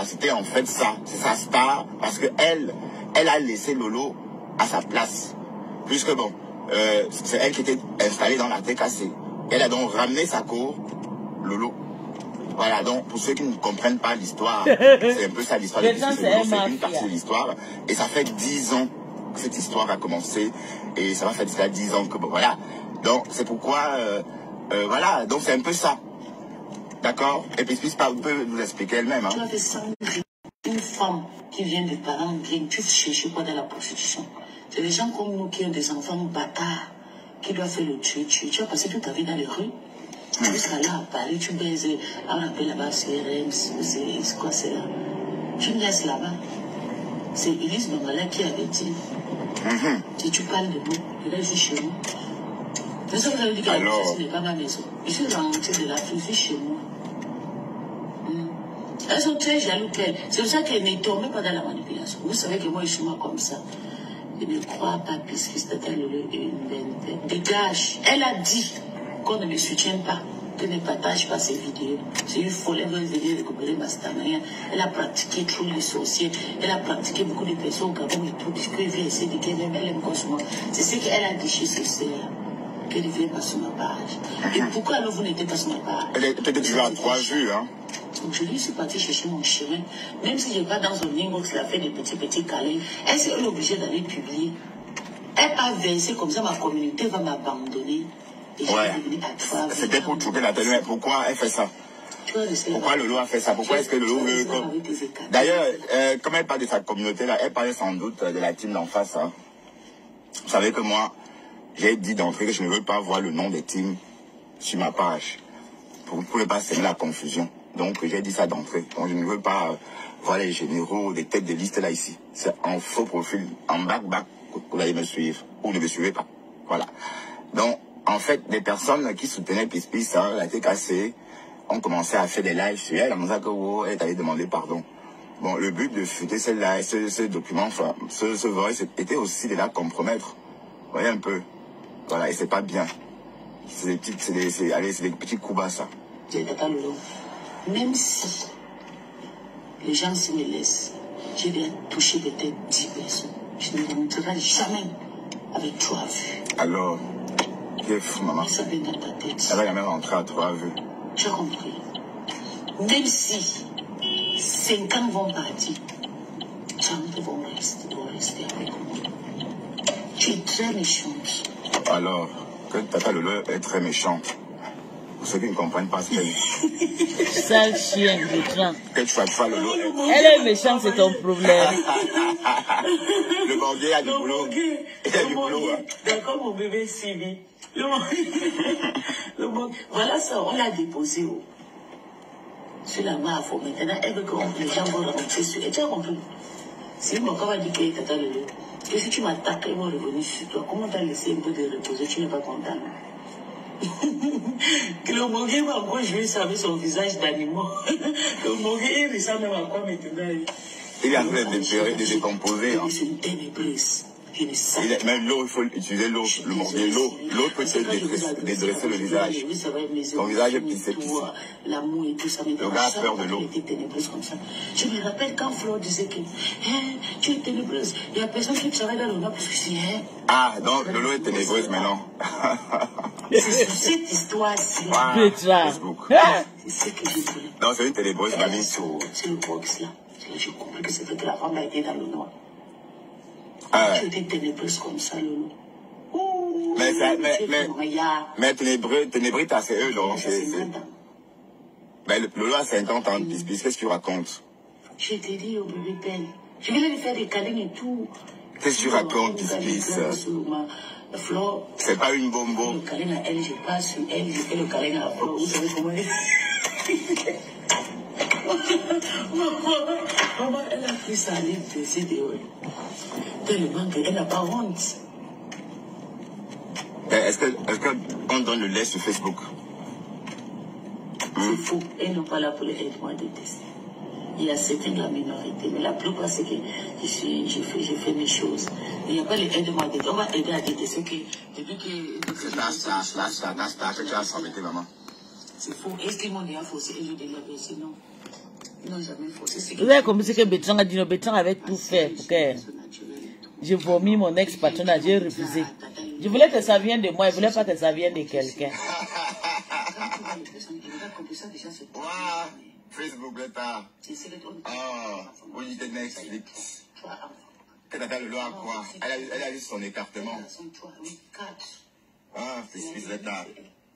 c'était en fait ça. C'est sa star parce que elle a laissé Lolo à sa place. Puisque bon, c'est elle qui était installée dans la TKC. Elle a donc ramené sa cour, Lolo. Voilà, donc pour ceux qui ne comprennent pas l'histoire, c'est un peu ça l'histoire de Pispis. C'est une partie de l'histoire. Et ça fait 10 ans que cette histoire a commencé. Et ça va faire déjà 10 ans que bon, voilà. Donc c'est pourquoi, voilà, donc c'est un peu ça. D'accord? Et Pispis peut nous expliquer elle-même. Hein. Tu avais une femme qui vient des parents bien, tu cherches quoi dans la prostitution? C'est des gens comme nous qui ont des enfants bâtards, qui doivent faire le tuer. Tu as passé toute ta vie dans les rues. Tu seras là à Paris, tu baises, on appelle là-bas CRM, c'est quoi c'est là? Tu me laisses là-bas. C'est Elise Bangala qui avait dit, si tu parles de nous, je vais chez nous. C'est ça que vous avez dit que la maison n'est pas ma maison. Je suis rentrée de la fille chez moi. Elles sont très jalouses qu'elles. C'est pour ça qu'elles ne tombent pas dans la manipulation. Vous savez que moi, je suis moi comme ça. Je ne crois pas puisque c'était le dégage. Elle a dit qu'on ne me soutient pas, qu'elle ne partage pas ses vidéos. C'est une folle, elle veut venir récupérer ma stamina. Elle a pratiqué tous les sorciers. Elle a pratiqué beaucoup de personnes au Gabon et tout, puisqu'elle vient essayer de qu'elle aime comme moi. C'est ce qu'elle a dit chez ses sœurs. Qu'elle ne vient pas sur ma page. Et pourquoi alors vous n'étiez pas sur ma page? Elle était déjà à 3 vues, hein. Donc je lui suis partie chercher mon chemin. Même si je vais dans un inbox, elle a fait des petits câlins. Elle est obligée d'aller publier. Elle pas versé comme ça, ma communauté va m'abandonner. Ouais. C'était pour trouver la télé. Mais pourquoi elle fait ça? Pourquoi Lolo a fait ça? Pourquoi est-ce que Lolo veut... D'ailleurs, comme elle parle de sa communauté là, elle parle sans doute de la team d'en face. Hein. Vous savez que moi, j'ai dit d'entrée que je ne veux pas voir le nom des teams sur ma page. Pour ne pas semer la confusion. Donc j'ai dit ça d'entrée. Donc je ne veux pas voir les généraux, des têtes de liste là ici. C'est en faux profil, en back, vous allez me suivre. Ou ne me suivez pas. Voilà. Donc, en fait, des personnes qui soutenaient Pispis, hein, la TKC, ont commencé à faire des lives sur elle, en disant que oh, elle allait demander pardon. Bon, le but de fuiter ce document, enfin, ce voice, était aussi de la compromettre. Vous voyez un peu. Voilà, et c'est pas bien. C'est des petits coups bas, ça. Même si les gens se me laissent, je vais toucher peut-être 10 personnes. Je ne montrerai jamais avec 3 vues. Alors, t'es fou, maman. Ça vient dans ta tête. Elle va jamais rentrer à 3 vues. Tu as compris. Même si 50 vont partir, 30 vont rester avec moi. Tu es très méchante. Alors, que Tata Lolo est très méchante. Pour ceux qui ne comprennent pas ce qu'elle dit. Sale chien, méchant. Que tu fasses Lolo. Elle est méchante, c'est ton problème. Le banquier a du boulot. Il a du boulot. D'accord, mon bébé Sylvie. Voilà ça, on l'a déposé sur la main à fond. Maintenant, elle veut que les gens vont rentrer sur elle. Tu as compris? Si mon corps a dit que Tata Lolo, que si tu m'attaques, ils vont revenir sur toi. Comment t'as laissé un peu de reposer? Tu n'es pas content. Que le Mogué va encore jouer ça avec son visage d'animal. Le Mogué, il ressemble même à quoi maintenant? Il est en train de décomposer. Hein. C'est une ténébreuse. Même l'eau, il faut utiliser l'eau, le morbier. L'eau peut te dédresser le visage. Ton visage est pissé. L'amour et tout ça. Le gars a peur de l'eau. Je me rappelle quand Flo disait que tu es ténébreuse. Il n'y a personne qui travaille dans le nord parce que je dis ah, donc l'eau est ténébreuse maintenant. C'est sur cette histoire-ci. Facebook. C'est ce que je voulais. Non, c'est une ténébreuse, mamie. C'est le box là. J'ai compris que c'est vrai que la femme a été dans le noir. Tu étais ténébreuse comme ça, Lolo. Mais ténébreux, c'est eux, donc. Mais Lolo a 50 ans, Pispis, qu'est-ce que tu racontes? Je t'ai dit au bébé peine. Je voulais lui faire des câlins et tout. Qu'est-ce que tu racontes, Pispis? C'est pas une bombo. Le câlin à elle, je passe sur elle, je fais le câlin à Flo. Vous savez comment elle est? Maman, elle a pris sa ligne de CDO. Tellement qu'elle n'a pas honte. Est-ce qu'on donne le lait sur Facebook? C'est faux. Elles n'ont pas là pour les aides-moi de tester. Il y a certaines de la minorité, mais la plupart, c'est que j'ai fait mes choses. Il n'y a pas les aides-moi de tester. On va aider à détester que depuis que... Là, tu as s'embêté, maman. C'est faux. Est-ce qu'ils m'ont déjà faussé et je l'ai baissé? Non. Ils n'ont jamais faussé. Vous avez compris ce que Bétran a dit. Non, Bétran avait tout fait pour que je vomis mon ex-patronat. J'ai refusé. Je voulais que ça vienne de moi. Je ne voulais pas que ça vienne de quelqu'un. Facebook, l'État. Oui, c'est Netflix. Que Tata Lolo a quoi? Elle a eu son écartement. Ah, c'est l'État.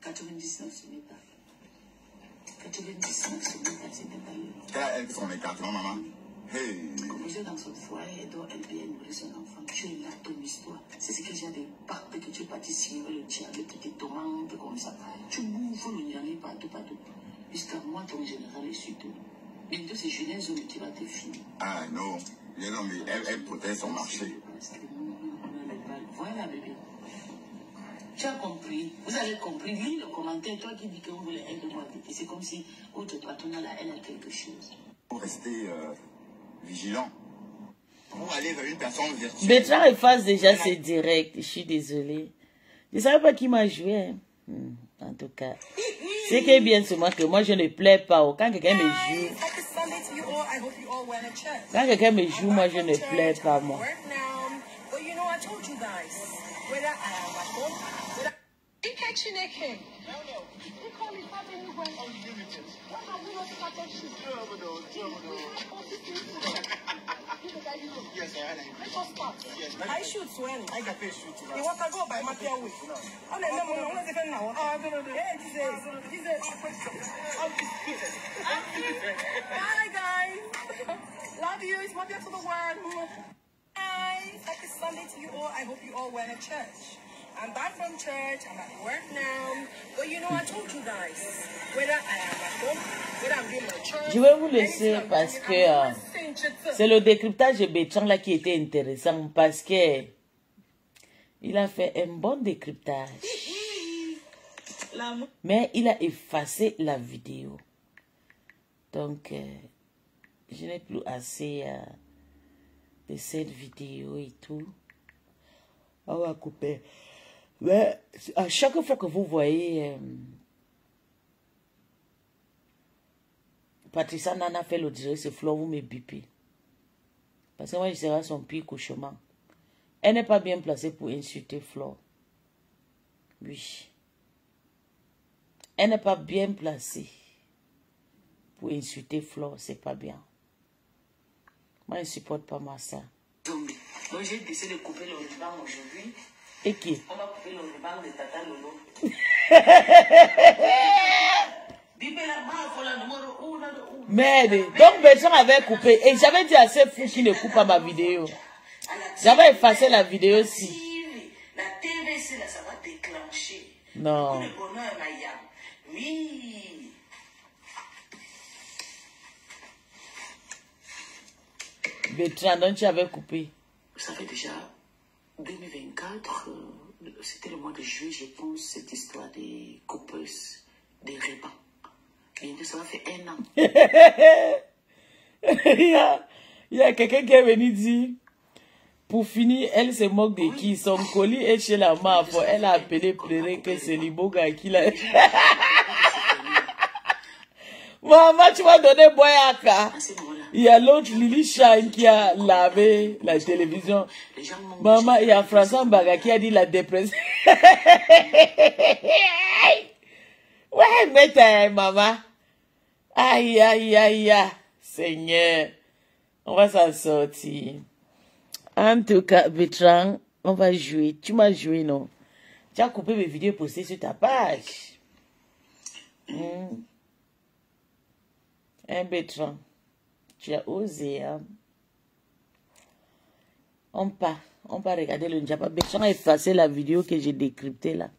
99, ce n'est pas. 99, ce n'est pas. Quel a son écartement, maman? Hey. Vous êtes dans son foyer, elle doit bien nourrir son enfant. Tu es là, ton histoire. C'est ce que j'ai des pactes que tu es parti signer le diable, tes tomates, comme ça. Tu bouffes le niané partout. Jusqu'à moi, ton général est sur toi. Bientôt, c'est Genèse où tu vas te finir. Ah non, elle protège son marché. Voilà, bébé. Tu as compris, vous avez compris. Lis le commentaire, toi qui dis que vous voulez aider-moi. C'est comme si votre patronat là, elle a quelque chose. Pour rester vigilant. Pour aller vers une personne virtuelle. Bétran efface déjà ses directs. Je suis désolée. Je ne savais pas qui m'a joué. En tout cas, ce qui est bien, c'est moi que moi je ne plais pas. Quand quelqu'un me joue, moi je ne plais pas, moi. I shoot when I got to shoot. You want to go by my way? Oh, no, what's it now? Hi, guys. Love you. It's my to the world. Hi. Happy Sunday to you all. I hope you all went to church. I'm back from church. I'm at work now. But you know, I told you guys, whether I am at home, whether I'm doing my church. Je vais vous laisser parce que c'est le décryptage de Bertrand là qui était intéressant parce que il a fait un bon décryptage. Mais il a effacé la vidéo. Donc, je n'ai plus assez de cette vidéo et tout. On va couper. Mais à chaque fois que vous voyez Patricia Nana fait le direct, c'est Flo, vous me bipez. Parce que moi, je serai son pire cauchemar. Elle n'est pas bien placée pour insulter Flo. Oui. Elle n'est pas bien placée pour insulter Flo, c'est pas bien. Moi, je ne supporte pas moi ça. Donc, j'ai décidé de couper le ruban aujourd'hui. Et qui? On va couper le ruban de Tata Lolo. Merde. Donc, Bertrand avait coupé. Et j'avais dit à ces fous qui ne coupent pas ma vidéo. J'avais effacé la vidéo aussi. La TVC, là, ça va déclencher. Non. Le bonheur, Mayam. Oui. Bertrand, donc tu avais coupé. Ça fait déjà 2024, c'était le mois de juillet, je pense, cette histoire des coupeuses, des rubans. Bientôt, ça va faire 1 an. Il y a quelqu'un qui est venu dire, pour finir, elle se moque de qui? Son colis est chez la maf. Elle a appelé pleurer que c'est Liboga qui l'a... Maman, tu vas donner Boyaka. Il y a l'autre Lily Shine qui a lavé la télévision. Maman, il y a François Mbaga qui a dit la dépression. Ouais, mais maman. Aïe, aïe, aïe, aïe. Seigneur. On va s'en sortir. En tout cas, Bertrand, on va jouer. Tu m'as joué, non? Tu as coupé mes vidéos postées sur ta page. Hein, Bertrand? Tu as osé, hein? On part regarder le Njapa. Bertrand a effacé la vidéo que j'ai décryptée là.